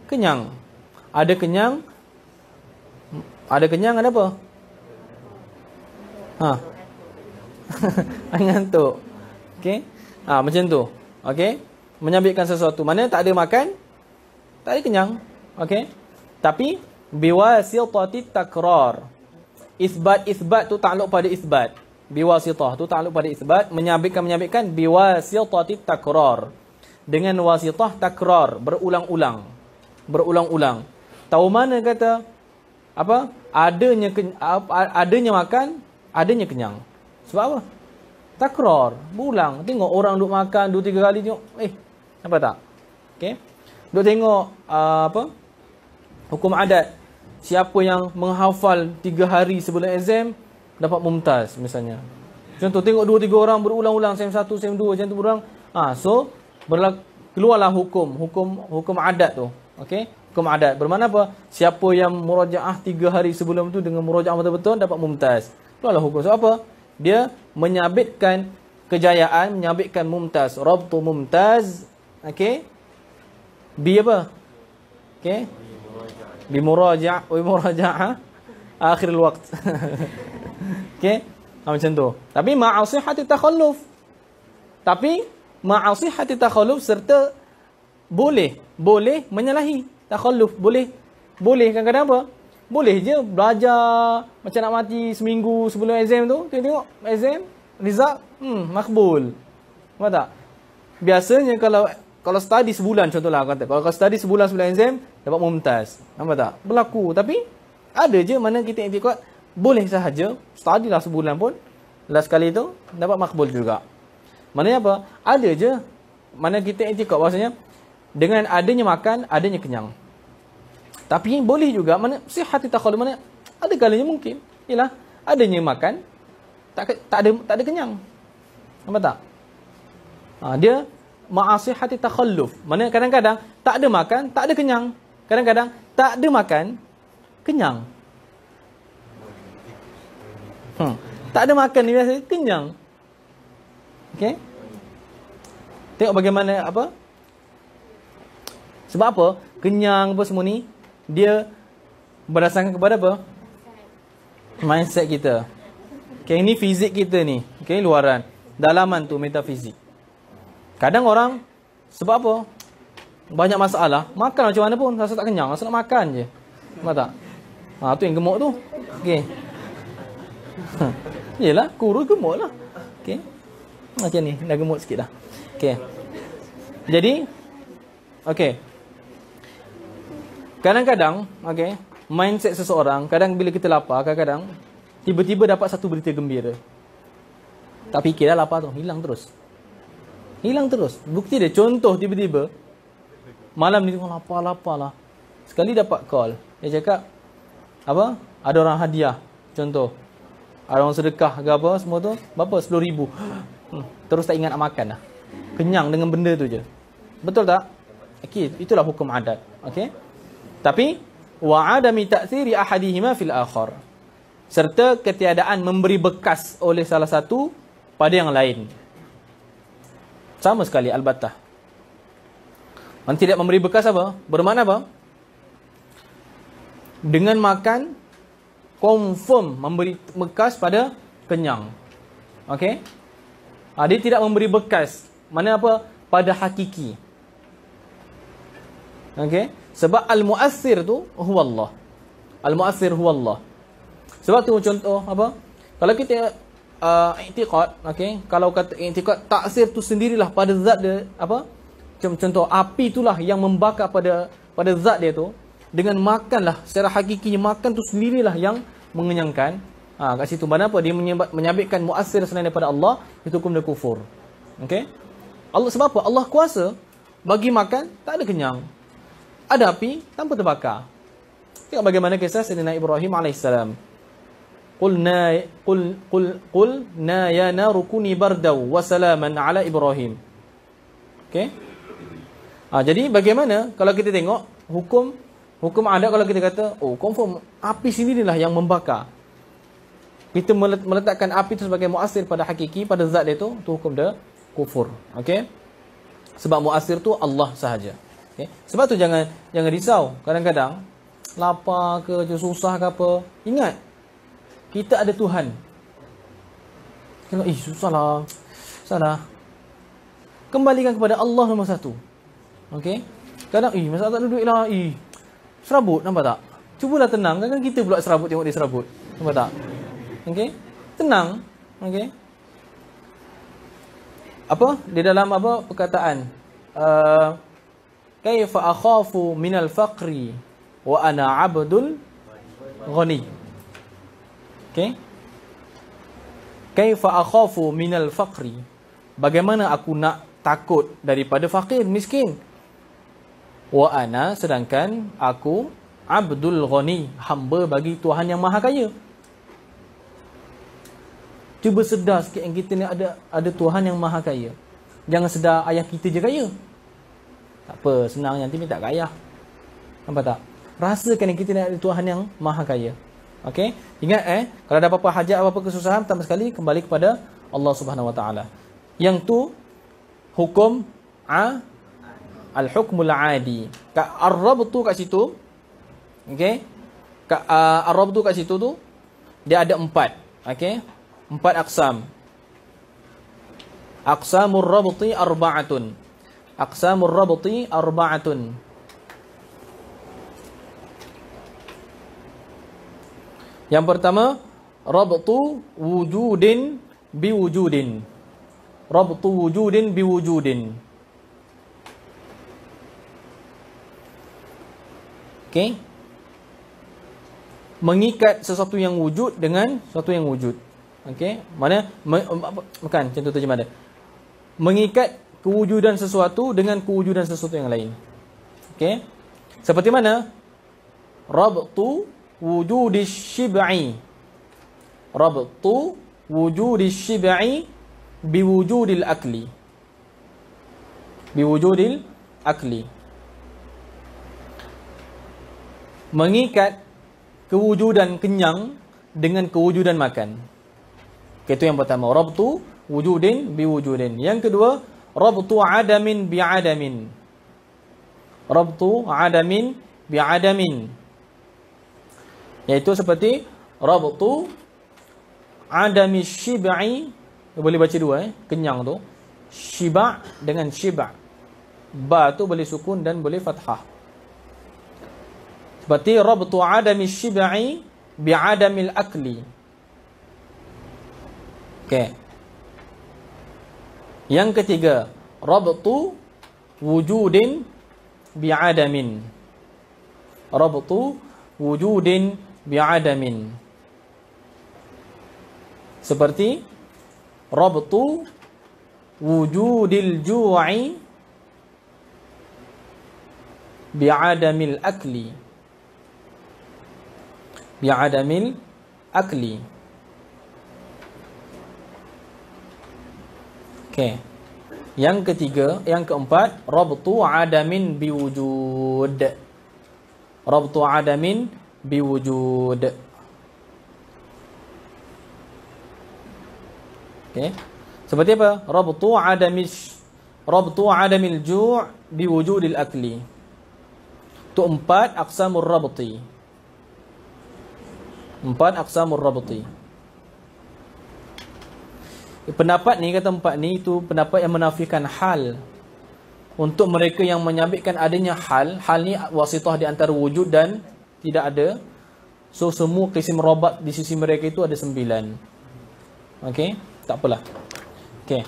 kenyang. Ada kenyang, ada apa? Ngantuk. Okey. Macam tu. Okey. Menyabitkan sesuatu. Mana tak ada makan, tak ada kenyang. Okey. Tapi biwasitatit takrar. Isbat tu takluk pada isbat. Biwasitah tu takluk pada isbat. Menyabitkan biwasitatit takrar. Dengan wasitah takrar, berulang-ulang. Tahu mana kata apa? Adanya makan, adanya kenyang. Sebab apa? Takrar, berulang. Tengok orang duk makan 2-3 kali tengok. Nampak tak? Okey. Duk tengok hukum adat. Siapa yang menghafal 3 hari sebelum exam dapat mumtaz misalnya. Contoh tengok 2-3 orang berulang-ulang sem 1, sem 2 macam tu berulang. So keluarlah hukum adat tu. Okey? Hukum adat bermakna apa? Siapa yang murajaah 3 hari sebelum tu dengan murajaah betul-betul dapat mumtaz. Keluarlah hukum. So apa? Dia menyabitkan kejayaan, menyabitkan mumtaz. Rabtu mumtaz. Okey? Bi apa? Okey? Bi murajaah akhir waqt. Okey? Macam tu. Tapi ma'asihati takhalluf. Tapi ma'asihati takhalluf serta boleh menyalahi takhalluf. Boleh kadang-kadang apa? Boleh je belajar macam nak mati seminggu sebelum exam tu. Tengok exam result makbul. Nampak tak? Biasanya kalau study sebulan contohlah kata. Kalau study sebulan sebelum exam dapat mumtaz. Nampak tak? Berlaku. Tapi ada je mana kita iktikad boleh sahaja, study lah sebulan pun, last kali tu dapat makbul juga. Maknanya apa? Ada je. Mana kita i'tikad bahasanya dengan adanya makan, adanya kenyang. Tapi boleh juga mana sihat takhalluf, mana ada kalanya mungkin ialah adanya makan tak ada kenyang. Nampak tak? Dia ma'asihati takhalluf. Mana kadang-kadang tak ada makan, tak ada kenyang. Kadang-kadang tak ada makan, kenyang. Tak ada makan ni biasa kenyang. Okey? Tengok bagaimana apa? Sebab apa? Kenyang apa semua ni dia berdasarkan kepada apa? Mindset kita. Okey, ini fizik kita ni. Okey, luaran. Dalaman tu metafizik. Kadang orang sebab apa? Banyak masalah, makan macam mana pun rasa tak kenyang, rasa nak makan je. Nampak tak? Tu yang gemuk tu. Okey. Yelah, kurus gemuk lah. Okey. Macam ni, dah gemuk sikit dah. Okey. Jadi, okey. Kadang-kadang, okey, mindset seseorang, kadang bila kita lapar, kadang-kadang tiba-tiba dapat satu berita gembira. Tak fikir dah lapar tu, hilang terus. Hilang terus. Bukti dia, contoh tiba-tiba malam ni tengok lapar lah. Sekali dapat call. Dia cakap, apa? Ada orang hadiah. Contoh. Ada orang sedekah ke apa semua tu. Berapa? 10,000. Terus tak ingat nak makan dah. Kenyang dengan benda tu je. Betul tak? Okay, itulah hukum adat. Okay? Tapi, wa'adami ta'thiri ahadihima fil akhar. Serta ketiadaan memberi bekas oleh salah satu pada yang lain. Sama sekali albatah. Man tidak memberi bekas apa? Bermakna apa? Dengan makan, confirm memberi bekas pada kenyang. Okey? Dia tidak memberi bekas. Mana apa? Pada hakiki. Okey? Sebab al-mu'assir tu huwa Allah. Al-mu'assir huwa Allah. Sebab tu contoh apa? Kalau kita i'tiqad, okey, kalau kata i'tiqad, taksir tu sendirilah pada zat dia, apa? Contoh api itulah yang membakar pada zat dia tu. Dengan makanlah secara hakikinya, makan tu sendirilah yang mengenyangkan. Kat situ mana apa? Dia menyabitkan muassir selain daripada Allah, itu hukum dia kufur. Okey? Allah sebab apa? Allah kuasa bagi makan tak ada kenyang. Ada api tanpa terbakar. Tengok bagaimana kisah Sayyidina Ibrahim alaihissalam. Qulna ya naru kuni bardaw wa salaman ala Ibrahim. Okey? Jadi bagaimana kalau kita tengok hukum adat, kalau kita kata confirm api sendirilah yang membakar. Kita meletakkan api itu sebagai muasir pada hakiki, pada zat dia tu hukum dia kufur. Okey? Sebab muasir tu Allah sahaja. Okey? Sebab tu jangan risau. Kadang-kadang lapar ke susah ke apa, ingat kita ada Tuhan. Tengok, susahlah. Kembalikan kepada Allah nombor satu. Okey? Kadang, masalah tak ada duit lah. Serabut, nampak tak? Cubalah tenang. Kadang kita pula serabut, tengok dia serabut. Nampak tak? Okey? Tenang. Okey? Apa? Di dalam apa perkataan? Kaifa akhafu minal faqri wa ana abdul ghani. Okey? Kaifa akhafu minal faqri. Bagaimana aku nak takut daripada fakir, miskin? Wa ana, sedangkan aku abdul ghani, hamba bagi Tuhan yang maha kaya. Cuba sedar sikit yang kita ni ada Tuhan yang maha kaya. Jangan sedar ayah kita je kaya. Tak apa, senang nanti minta ke ayah. Nampak tak? Rasakan yang kita ni ada Tuhan yang maha kaya. Okey? Ingat kalau ada apa-apa hajat, apa-apa kesusahan, pertama sekali kembali kepada Allah Subhanahu Wa Taala. Yang tu hukum al-hukmul adi. Ar-rabtu kat situ. Okey? Ar-rabtu kat situ tu dia ada 4. Okey? 4 aqsam. Aqsamur rabti arba'atun. Aqsamur rabti arba'atun. Yang pertama, rabtu wujudin biwujudin. Rabtu wujudin biwujudin. Okey? mengikat sesuatu yang wujud dengan sesuatu yang wujud. Okey, mana bukan contoh terjemah dia. Mengikat kewujudan sesuatu dengan kewujudan sesuatu yang lain. Okey. Seperti mana? Rabtu wujudi syib'i. Rabtu wujudi syib'i biwujudil akli. Biwujudil akli. Mengikat kewujudan kenyang dengan kewujudan makan. Itu yang pertama, rabtu wujudin biwujudin. Yang kedua, rabtu adamin bi'adamin. Rabtu adamin bi'adamin. Iaitu seperti rabtu adami syib'i, boleh baca dua, kenyang tu. Syiba' dengan syiba'. Ba tu boleh sukun dan boleh fathah. Seperti rabtu adami syib'i bi'adamil akli. Okey. Yang ketiga, rabtu wujudin bi'adamin. Rabtu wujudin bi'adamin. Seperti rabtu wujudil ju'i bi'adamil akli. Bi'adamil akli. Okey. Yang ketiga, yang keempat, rabtu adamin biwujud. Rabtu adamin biwujud. Okey. Seperti apa? Rabtu adamil ju' biwujudil akli. Itu 4 aqsamur rabti. 4 aqsamur rabti. Pendapat ni, kata 4 ni, itu pendapat yang menafikan hal. Untuk mereka yang menyabitkan adanya hal, hal ni wasitah di antara wujud dan tidak ada. So semua kisim rabat di sisi mereka itu ada 9. Okey, tak apalah. Okey.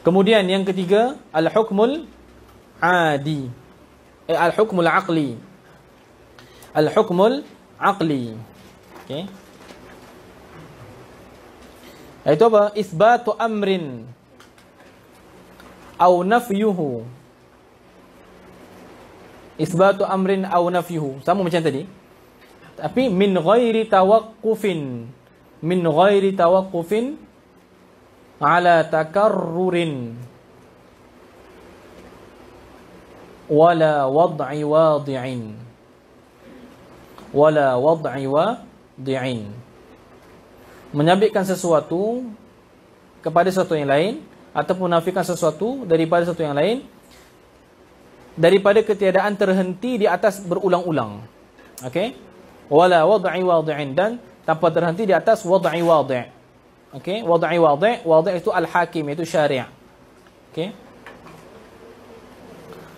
Kemudian yang ketiga, al-hukmul adi. Al-hukmul aqli. Al-hukmul aqli. Okey. Itu apa? Isbatu amrin au nafyuhu. Isbatu amrin au nafyuhu. Sama macam tadi. Tapi min ghairi tawaqqufin. Min ghairi tawaqqufin ala takarrurin wala wad'i wadi'in. Wala wad'i wadi'in. Menyabitkan sesuatu kepada sesuatu yang lain ataupun menafikan sesuatu daripada sesuatu yang lain daripada ketiadaan terhenti di atas berulang-ulang. Okey? Wala wad'i wadi'in, dan tanpa terhenti di atas wad'i wadi'. Okey? Wad'i wadi' itu al-hakim, itu syari'. Okey?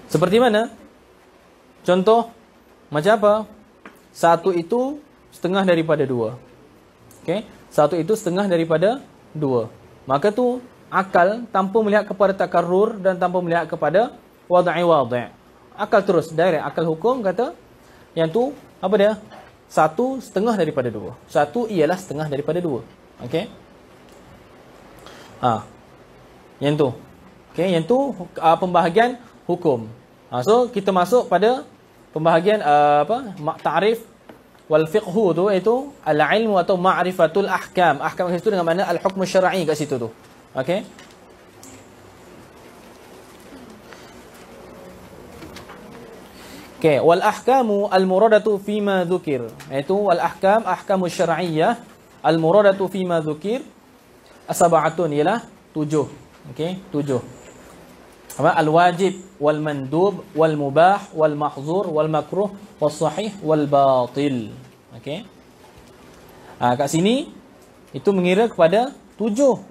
Seperti mana? Contoh macam apa? Satu itu setengah daripada dua. Okey? Satu itu setengah daripada dua. Maka tu akal tanpa melihat kepada takarrur dan tanpa melihat kepada wad'i wadi'. Akal terus direct, akal hukum kata yang tu apa dia? Satu setengah daripada dua. Satu ialah setengah daripada dua. Okey? Yang tu. Okey, yang tu pembahagian hukum. So kita masuk pada pembahagian ta'rif wal fiqhu tu, iaitu al-ilmu atau ma'rifatul ahkam. Ahkam kat situ dengan makna al-hukm syar'i kat situ tu. Okey. Okey, wal ahkamu al-muradatu fima dzukir. Iaitu wal ahkam, ahkamus syar'iyyah al-muradatu fima dzukir asab'atun, ialah 7. Okey, 7. Apa? Al-wajib wal mandub wal mubah wal mahzur wal makruh was sahih wal batil. Okey. Kat sini itu mengira kepada 7.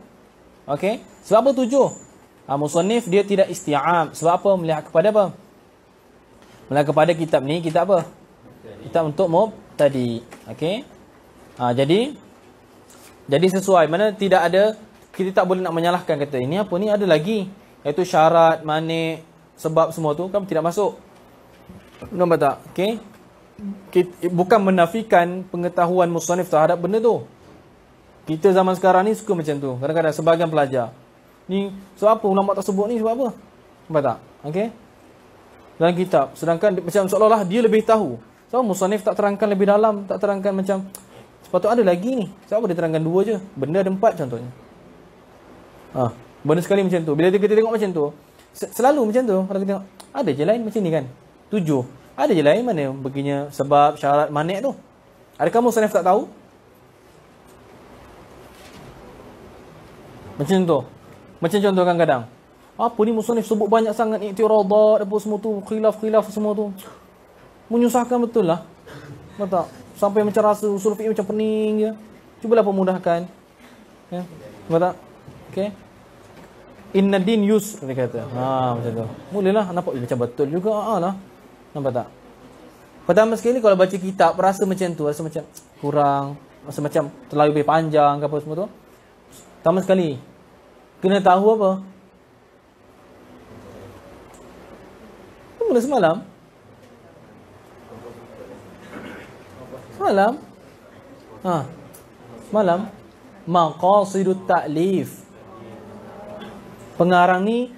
Okey. Sebab apa 7? Musannif dia tidak isti'ab. Sebab apa? Melihat kepada apa? Melihat kepada kitab ni, kitab apa? Kitab untuk mubtadi. Okey. Jadi sesuai. Mana tidak ada, kita tak boleh nak menyalahkan kata ini apa ni, ada lagi. Iaitu syarat, manik, sebab semua tu kan tidak masuk. Nampak tak? Okey. bukan menafikan pengetahuan musannif terhadap benda tu. Kita zaman sekarang ni suka macam tu. Kadang-kadang sebahagian pelajar ni, sebab apa ulama tak sebut ni, sebab apa? Nampak tak? Okey. Dalam kitab, sedangkan macam seolah-olah dia lebih tahu. Sebab musannif tak terangkan lebih dalam, tak terangkan macam sepatutnya ada lagi ni. Sebab apa dia terangkan 2 je? Benda ada 4 contohnya. Benda sekali macam tu. Bila kita tengok macam tu, selalu macam tu. Kalau kita tengok, ada je lain macam ni kan? 7. Ada je lain mana begini sebab syarat manik tu. Adakah musannif tak tahu? Macam tu. Macam contoh kadang-kadang, apa ni musannif sebut banyak sangat i'tiradat, apa semua tu, khilaf-khilaf semua tu. Menyusahkan betul lah. Betul tak? Sampai macam rasa usul fiqh macam pening je. Cubalah pemudahkan. Ya. Betul tak? Okey. Inna din yusr, dia kata. Macam tu. Mulalah nampak macam betul juga lah. Nampak tak? Pertama sekali kalau baca kitab rasa macam tu, rasa macam kurang, rasa macam terlalu lebih panjang ke apa semua tu. Pertama sekali kena tahu apa? Mula semalam. Semalam maqasidut ta'lif. Pengarang ni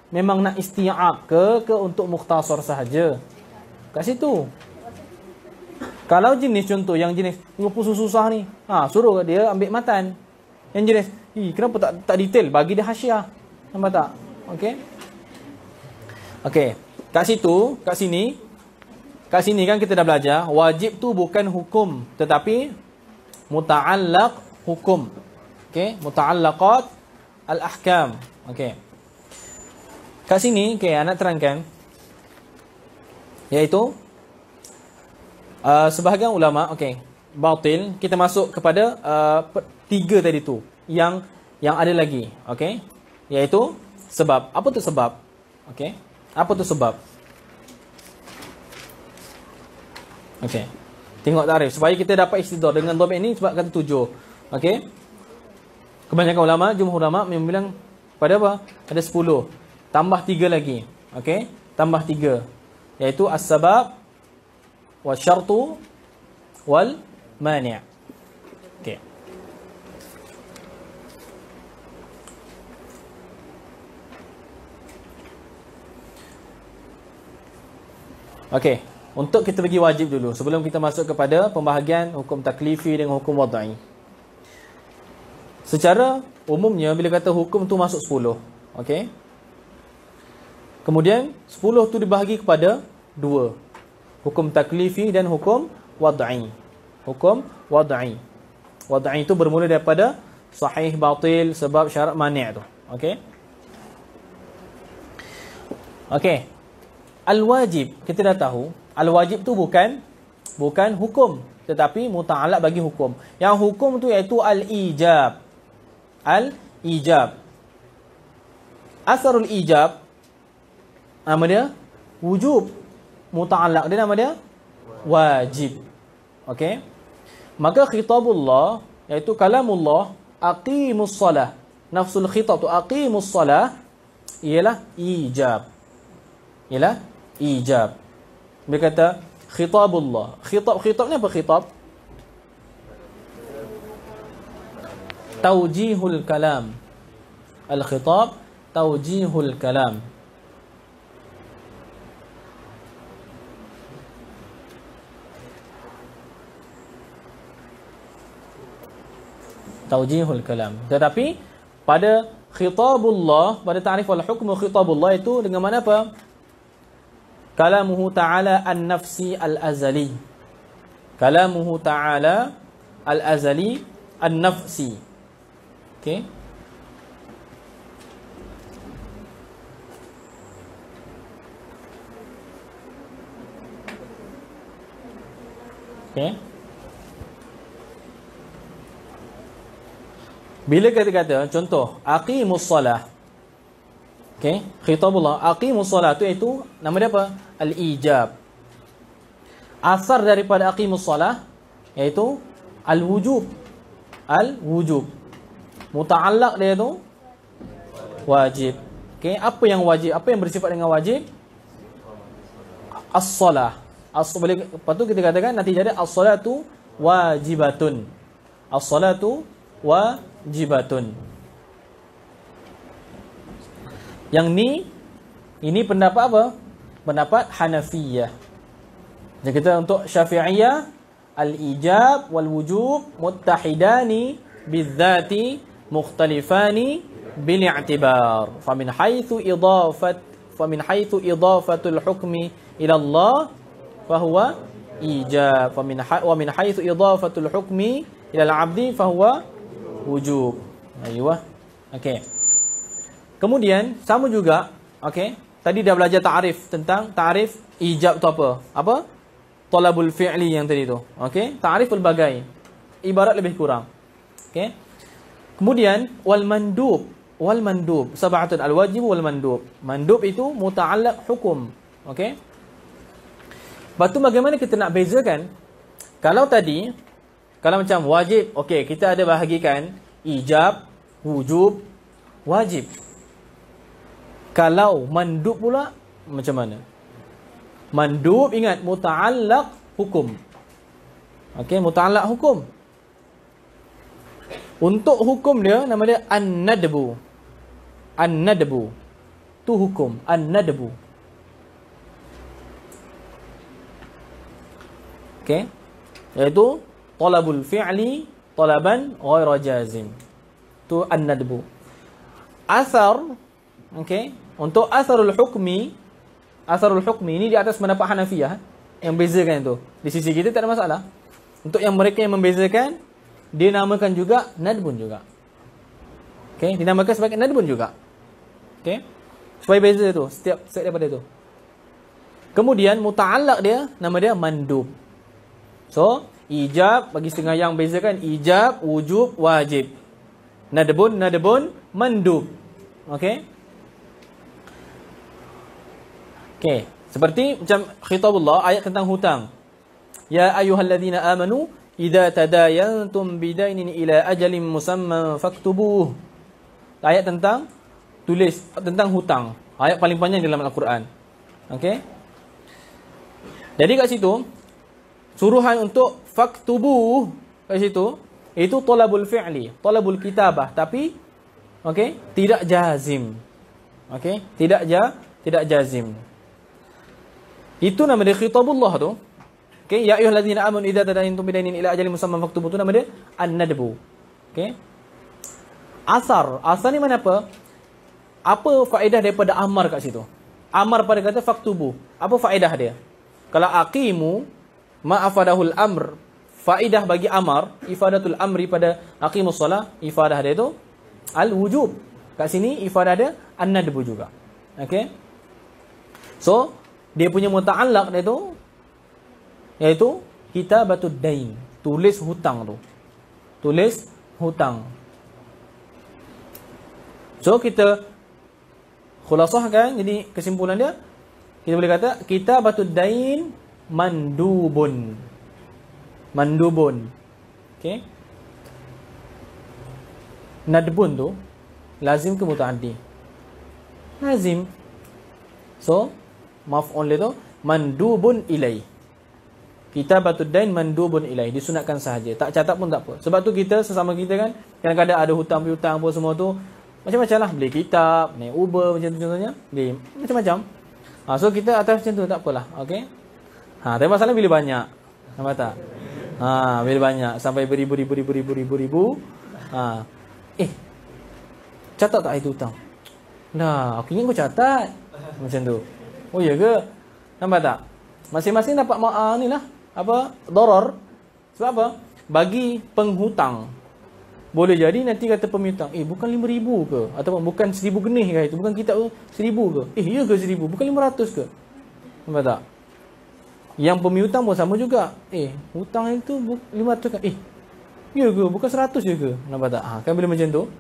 memang nak isti'ab ke untuk mukhtasar sahaja. Kat situ. Kalau jenis contoh yang jenis susah ni, suruh dia ambil matan. Yang jenis, kenapa tak detail, bagi dia hasyiah. Nampak tak? Okey. Okey. Kat sini kan kita dah belajar, wajib tu bukan hukum tetapi muta'allaq hukum. Okey, muta'allaqat al-ahkam. Okey. Kat sini, anak terangkan, iaitu sebahagian ulama, batil. Kita masuk kepada 3 tadi tu, yang ada lagi, iaitu sebab. Apa tu sebab? Apa tu sebab? Tengok tarikh supaya kita dapat istidrar dengan dhamir ini, sebab kata 7. Kebanyakan ulama, jumhur ulama memang bilang pada apa? Ada 10. Tambah 3 lagi. Tambah 3. Iaitu as-sabab wasyartu wal mani'. Untuk kita bagi wajib dulu sebelum kita masuk kepada pembahagian hukum taklifi dengan hukum wad'i. Secara umumnya bila kata hukum tu masuk 10. Kemudian 10 tu dibahagi kepada 2. Hukum taklifi dan hukum wad'i. Hukum wad'i. Wad'i itu bermula daripada sahih, batil, sebab, syarat, mani' tu. Al-wajib, kita dah tahu, al-wajib tu bukan hukum, tetapi muta'allaq bagi hukum. Yang hukum tu iaitu al-ijab. Al-ijab. Asarul ijab, nama dia wujub. Muta'allaq dia nama dia wajib. Maka khitabullah, iaitu kalamullah, aqimus salah. Nafsul khitab tu aqimus salah ialah ijab. Ijab. Dia kata khitabullah. Khitab ni apa khitab? Tawjihul kalam. Al-khitab tawjihul kalam. Tawjihul kalam. Tetapi pada khitabullah, pada ta'rif wal hukm khitabullah itu dengan mana apa? Kalamuhu ta'ala an-nafsi al-azali. Kalamuhu ta'ala al-azali an-nafsi. Bila kita kata contoh aqimus salah, khitabullah aqimus salah tu iaitu nama dia apa? Al-ijab. Asar daripada aqimus salah iaitu al-wujub. Al-wujub. Muta'allaq dia tu wajib. Apa yang wajib? Apa yang bersifat dengan wajib? As-salah. Lepas tu kita katakan nanti jadi as-salatu wajibatun. As-salatu wajibatun. Yang ini pendapat apa? Pendapat Hanafiyah. Jadi kita untuk Syafi'iyah, al-ijab wal wujub muttahidani bidzati mukhtalifani bil i'tibar. Famin haitsu idafatul hukmi ila Allah fahuwa ijab. Wa min haitsu idafatul hukmi ila al-'abdi fahuwa wujub. Aywa. Okey. Kemudian sama juga, okey. Tadi dah belajar ta'rif tentang ta'rif ijab tu apa? Apa? Talabul fi'li yang tadi tu. Okey? Ta'rif pelbagai. Ibarat lebih kurang. Okey? Kemudian wal mandub. Wal mandub. Sab'atun al-wajib wal mandub. Mandub itu muta'allaq hukum. Okey? Lepas tu bagaimana kita nak bezakan? Kalau tadi, kalau macam wajib, okey, kita ada bahagikan ijab, wujub, wajib. Kalau mandub pula macam mana? Mandub ingat muta'allaq hukum. Okey, muta'allaq hukum. Untuk hukum dia nama dia an-nadbu. An-nadbu. Tu hukum an-nadbu. Okey. Iaitu talabul fi'li talaban ghaira jazim. Tu an-nadbu. Athar, okey. Untuk asarul hukmi ini di atas pendapat Hanafiyah yang bezakan tu. Di sisi kita tak ada masalah. Untuk yang mereka yang membezakan, dia namakan juga nadbun juga. Okey, dinamakan sebagai nadbun juga. Okey. Supaya beza tu setiap daripada tu. Kemudian muta'allaq dia nama dia mandub. So, ijab bagi setengah yang bezakan ijab, wujub, wajib. Nadbun, mandub. Okey. Okey, seperti macam khitabullah ayat tentang hutang. Ya ayyuhalladzina amanu idza tadayantum bidainin ila ajalin musamman faktubuh. Ayat tentang tulis tentang hutang. Ayat paling panjang dalam Al-Quran. Okey. Jadi kat situ suruhan untuk faktubuh kat situ itu talabul fi'li, talabul kitabah, tapi okey, tidak jazim. Okey, tidak jazim. Itu nama dia khitabullah tu. Okey, ya ayyuhallazina amanu idza tadayantum bidainin ila ajalin musamman faktubuh, tu nama dia an-nadbu. Okey. Asar ni mana apa? Apa faedah daripada amar kat situ? Amar pada kata faktubuh. Apa faedah dia? Kalau aqimu ma afadahul amr, faedah bagi amar, ifadatul amri pada aqimus solah, ifadah dia tu al-wujub. Kat sini ifadah dia an-nadbu juga. Okey. So, dia punya muta'allaq dia tu iaitu kitabatud dain, tulis hutang tu. Tulis hutang. So kita khulasahkan, jadi kesimpulan dia kita boleh kata kitabatud dain mandubun. Mandubun. Okey. Nadbun tu lazim ke mutaaddi? Lazim. So maf'ul itu mandubun ilai. Kitabatud dain mandubun ilai, disunatkan sahaja. Tak catat pun tak apa. Sebab tu kita sesama kita kan kadang-kadang ada hutang piutang apa semua tu macam-macam lah, beli kitab, naik Uber macam tu contohnya, beli macam-macam. So kita atas macam tu tak apalah. Okey. Tapi masalah bila banyak. Nampak tak? Bila banyak sampai beribu. Catat tak itu hutang? Dah, aku ingat kau catat. Macam tu. Oh ya ke? Nampak tak? Masing-masing dapat ni lah. Apa? Darar. Sebab apa? Bagi penghutang. Boleh jadi nanti kata pemiutang, bukan 5,000 ke? Ataupun bukan 1,000 genih ke itu? Bukan kitab tu 1,000 ke? Ya ke 1,000? Bukan 500 ke? Nampak tak? Yang pemiutang pun sama juga. Hutang itu 500 kan? Ya ke? Bukan 100 je ke? Nampak tak? Kan bila macam tu,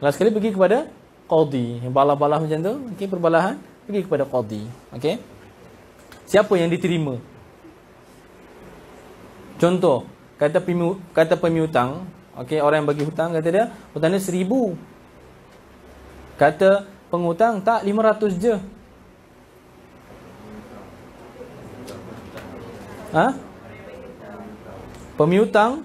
last sekali pergi kepada qadi. Balah-balah macam tu, okey, perbalahan, pergi kepada qadi. Okey. Siapa yang diterima? Contoh, kata pemiutang, okey, orang yang bagi hutang kata dia, hutang dia 1,000. Kata penghutang tak 500 je. Ha? Pemiutang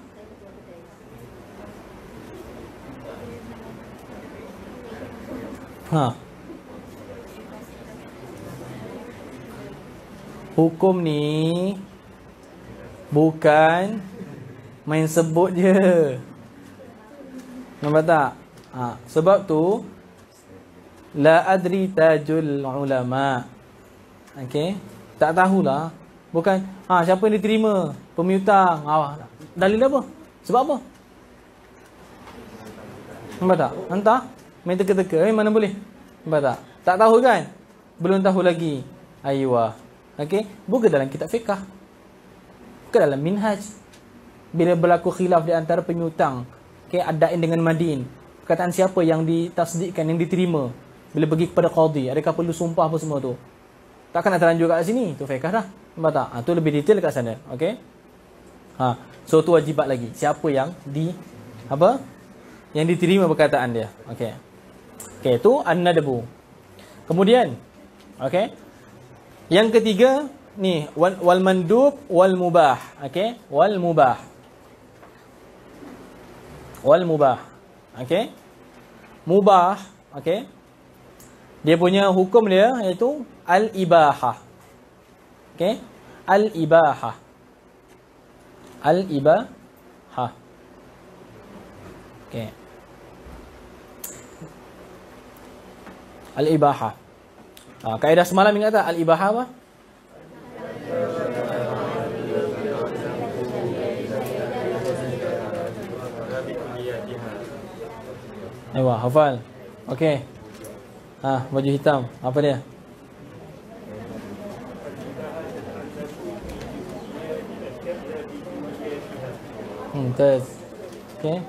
hukum ni bukan main sebut je. Nampak tak? Sebab tu la adri tajul ulama. Okey, tak tahulah. Bukan siapa yang diterima pemiutang. Dalil apa? Sebab apa? Nampak tak? Entah main teka-teka. Mana boleh? Nampak tak? Tak tahu kan? Belum tahu lagi. Aywa. Okey, bukan dalam kitab fiqh. Bukan dalam minhaj. Bila berlaku khilaf di antara pemiutang, okey, adain dengan madin. Perkataan siapa yang ditasdikkan, yang diterima bila pergi kepada qadi, adakah perlu sumpah apa semua tu? Takkan nak terlanjur kat sini. Tu fiqh dah. Nampak tak? Tu lebih detail kat sana. Okey. So tu wajibat lagi. Siapa yang yang diterima perkataan dia. Okey. Okey, tu an-nadbu. Kemudian, okey. Yang ketiga ni wal mandub wal mubah. Okey, wal mubah. Wal mubah. Okey. Mubah, okey. Dia punya hukum dia iaitu al-ibahah. Okey? Al-ibahah. Al-ibahah. Okey. Al-ibahah. Kaedah semalam ingat tak al-ibahah apa? Wah, hafal. Okey. Baju hitam. Apa dia? Tes. Okey.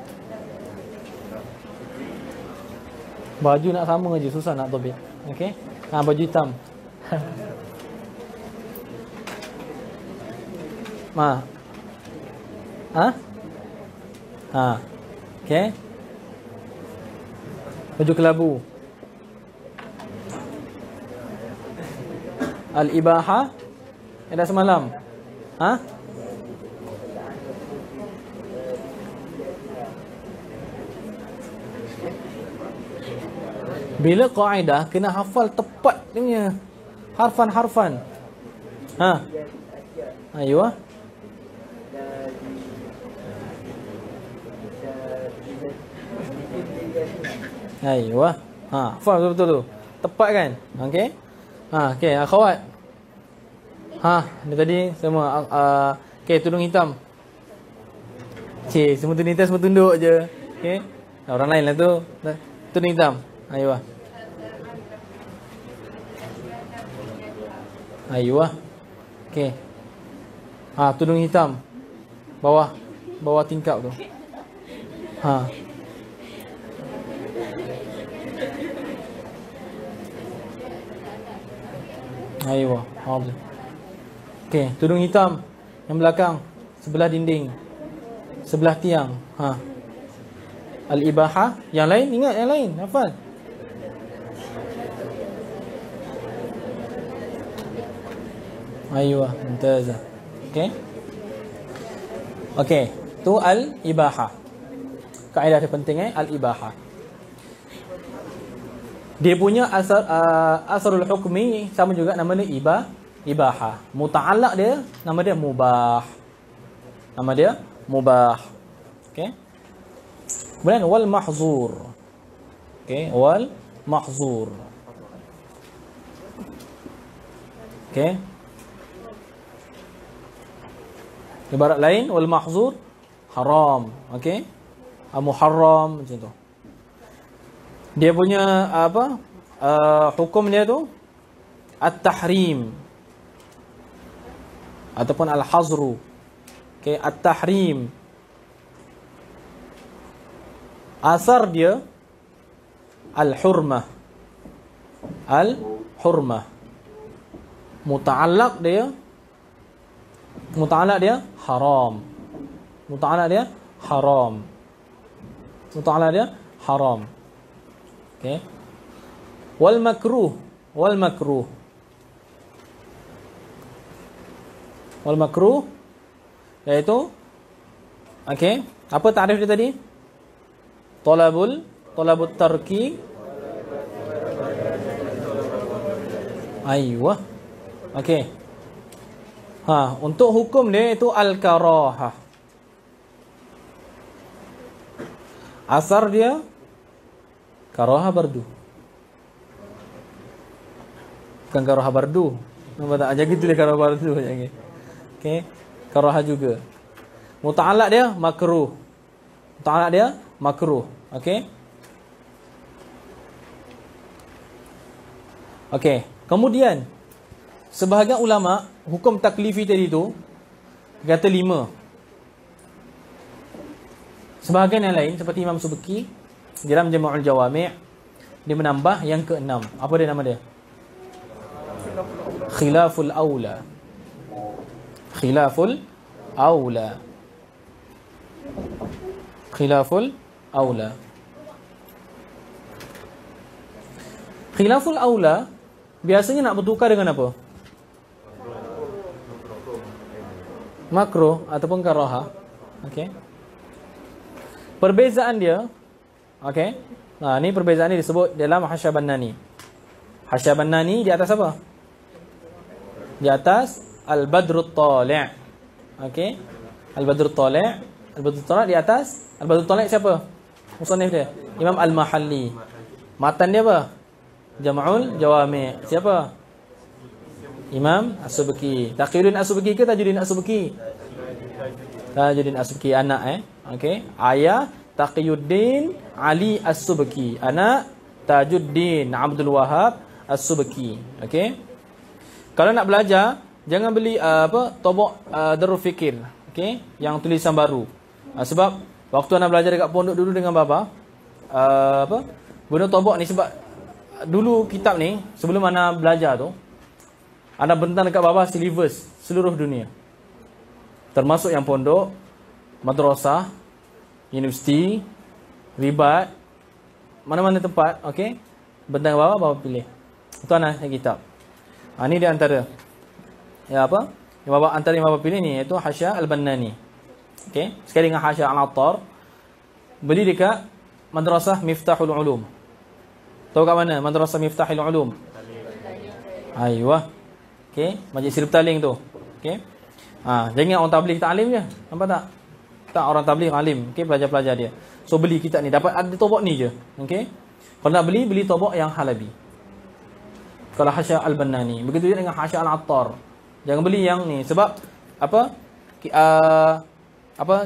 Baju nak sama je, susah nak topik. Okey. Baju hitam. Okey. Baju kelabu. Al-ibahah ada semalam. Bila kaedah kena hafal tepat dia punya harfan-harfan. Ayuh. Ayuh. Hafal betul-betul tu. Tepat kan? Okey. Okey, akhwat. Dia tadi semua okey, tudung hitam. Semua tudung hitam semua tunduk je. Okey. Orang lain lah tu. Tudung hitam. Ayuh. Ayuh. Okey. Tudung hitam. Bawah tingkap tu. Ayuh. Okey, tudung hitam yang belakang, sebelah dinding, sebelah tiang. Al-ibahah. Yang lain, ingat yang lain, hafal. Ayuh, mumtazah. Okey. Okey, tu al-ibahah. Kaedah dia penting al-ibahah. Dia punya asarul hukmi sama juga nama dia ibahah. Muta'allaq dia nama dia mubah. Nama dia mubah. Okey. Kemudian wal mahzur. Okey, wal mahzur. Okey. Ibarat lain wal mahzur haram. Okey. Muharram macam tu. Dia punya hukum dia tu at-tahrim ataupun al-hazru. Okey, at-tahrim. Asar dia al-hurmah. Al-hurmah. Muta'allaq dia haram. Muta'allaq dia haram. Muta'allaq dia haram. Okey. Wal makruh. wal makruh, iaitu okey, apa takrif dia tadi? Talabut tarki. Aywa. Okey. Untuk hukum dia itu al-karahah. Asar dia karahah bardu. Bukan karahah bardu. Nampak tak? Jangan gitu dia karahah bardu. Okey. Karahah juga. Muta'allaq dia makruh. Muta'allaq dia makruh. Okey. Okey. Kemudian sebahagian ulama hukum taklifi tadi tu kata 5. Sebahagian yang lain seperti Imam Subki dalam Jama'ul Jawami' dia menambah yang ke-6. Apa dia nama dia? Khilaful aula. Khilaful aula. Khilaful aula. Khilaful aula biasanya nak bertukar dengan apa? Makruh ataupun karahah. Okey. Perbezaan dia, okey. Nah, ni perbezaan ni disebut dalam Hasya Bannani. Hasya Bannani di atas apa? Di atas Al-Badrut Tali'. Okey. Al-Badrut Tali'. Al-Badrut Tali' di atas. Al-Badrut Tali' siapa? Musannif dia. Imam Al-Mahalli. Matan dia apa? Jama'ul Jawami'. Siapa? Imam As-Subki. Taqiyuddin As-Subki ke Tajuddin As-Subki? Tajuddin As-Subki anak Okey. Ayah Taqiyuddin Ali As-Subki. Anak Tajuddin Abdul Wahab As-Subki. Okey. Kalau nak belajar, jangan beli tobok Darul Fikir. Okey, yang tulisan baru. Sebab waktu anak belajar dekat pondok dulu dengan baba, guna tobok ni sebab dulu kitab ni sebelum anak belajar tu ada bentang dekat bawah silibus seluruh dunia. Termasuk yang pondok, madrasah, universiti, ribat, mana-mana tempat, okey. Bentang bawah bawa pilih. Itu anak kitab. Ini di antara yang bawah antara yang bawah pilih ni iaitu Hasya Al-Bannani. Okey, sekali dengan Hasya Al-Attar. Beli dekat Madrasah Miftahul Ulum. Tahu kat mana Madrasah Miftahul Ulum? Aywa. Okey, Masjid Sri Petaling tu. Okey. Jangan orang tabligh ta'lim je. Nampak tak? Tak, orang tabligh alim. Okey, pelajar-pelajar dia. So beli kitab ni, dapat ada tobok ni je. Okey. Kalau nak beli tobok yang Halabi. Kalau Hasya Al-Bannani. Begitu juga dengan Hasya Al-Attar. Jangan beli yang ni sebab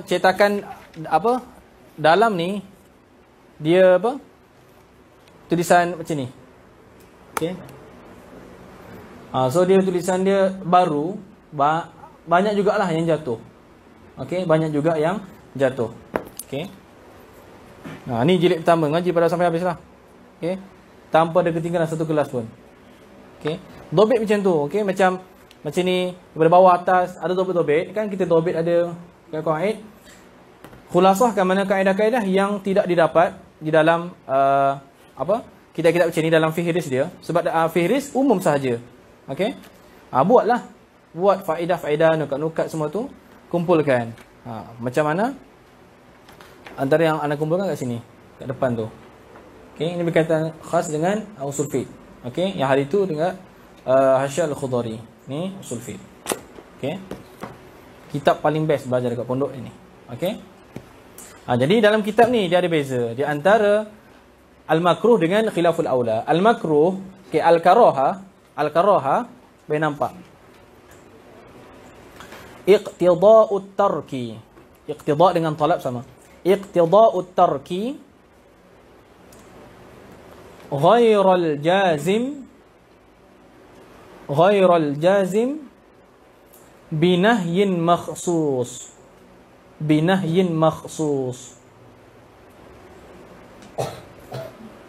cetakan dalam ni dia tulisan macam ni. Okey. So dia tulisan dia baru, banyak jugalah yang jatuh. Okey, banyak juga yang jatuh. Okey. Ni jilid pertama, ngaji pada sampai habislah. Okey. Tanpa ada ketinggalan satu kelas pun. Okey. Dobit macam tu, okey, macam ni daripada bawah atas ada dobit-dobit, kan kita dobit ada kaedah. Khulasahkan mana kaedah-kaedah yang tidak didapat di dalam kitab-kitab macam ni dalam fihris dia, sebab fihris umum sahaja. Okey. Buat faedah-faedah, nukat-nukat semua tu, kumpulkan. Macam mana? Antara yang anda kumpulkan kat sini, kat depan tu. Okey, ini berkaitan khas dengan usul fiqh. Okey, yang hari tu dengan Hasya Al-Khudari. Ni usul fiqh. Okey. Kitab paling best belajar dekat pondok ini. Okey. Jadi dalam kitab ni dia ada beza di antara al-makruh dengan khilaful aula. Al-makruh, al-karaha, boleh nampak. Iqtida'ut tarki. Iqtida' dengan talab sama. Iqtida'ut tarki ghairal jazim binahyin makhsus.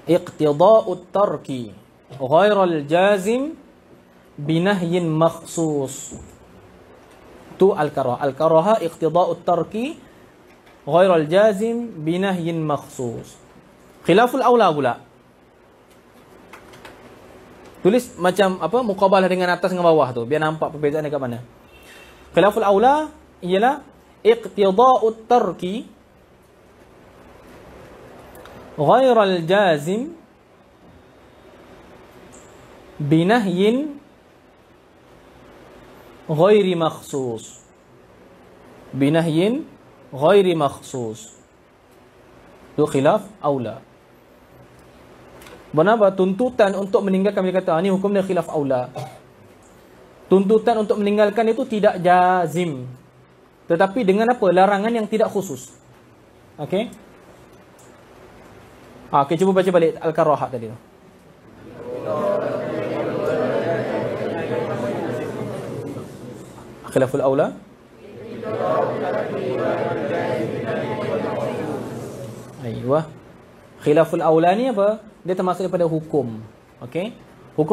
Iqtida'ut tarki ghairal jazim binahyin makhsus. Tu al-karaha. Al-karaha iqtida'ut tarki ghairal jazim binahyin makhsus. Khilaful aula pula. Tulis macam muqabalah dengan atas dengan bawah tu, biar nampak perbezaan dekat mana. Khilaful aula ialah iqtida'ut tarki ghairal jazim binahyin ghairi makhsus. Binahyin ghairi makhsus. Itu khilaf aula. Kenapa? Tuntutan untuk meninggalkan, bila kata ni hukum dia khilaf aula. Tuntutan untuk meninggalkan itu tidak jazim. Tetapi dengan apa? Larangan yang tidak khusus. Okey? Okey, cuba baca balik Al-Karahat tadi tu. Khilaful aula. Aywa. Khilaful aula ni apa? Dia termasuk daripada hukum. Okey? Hukum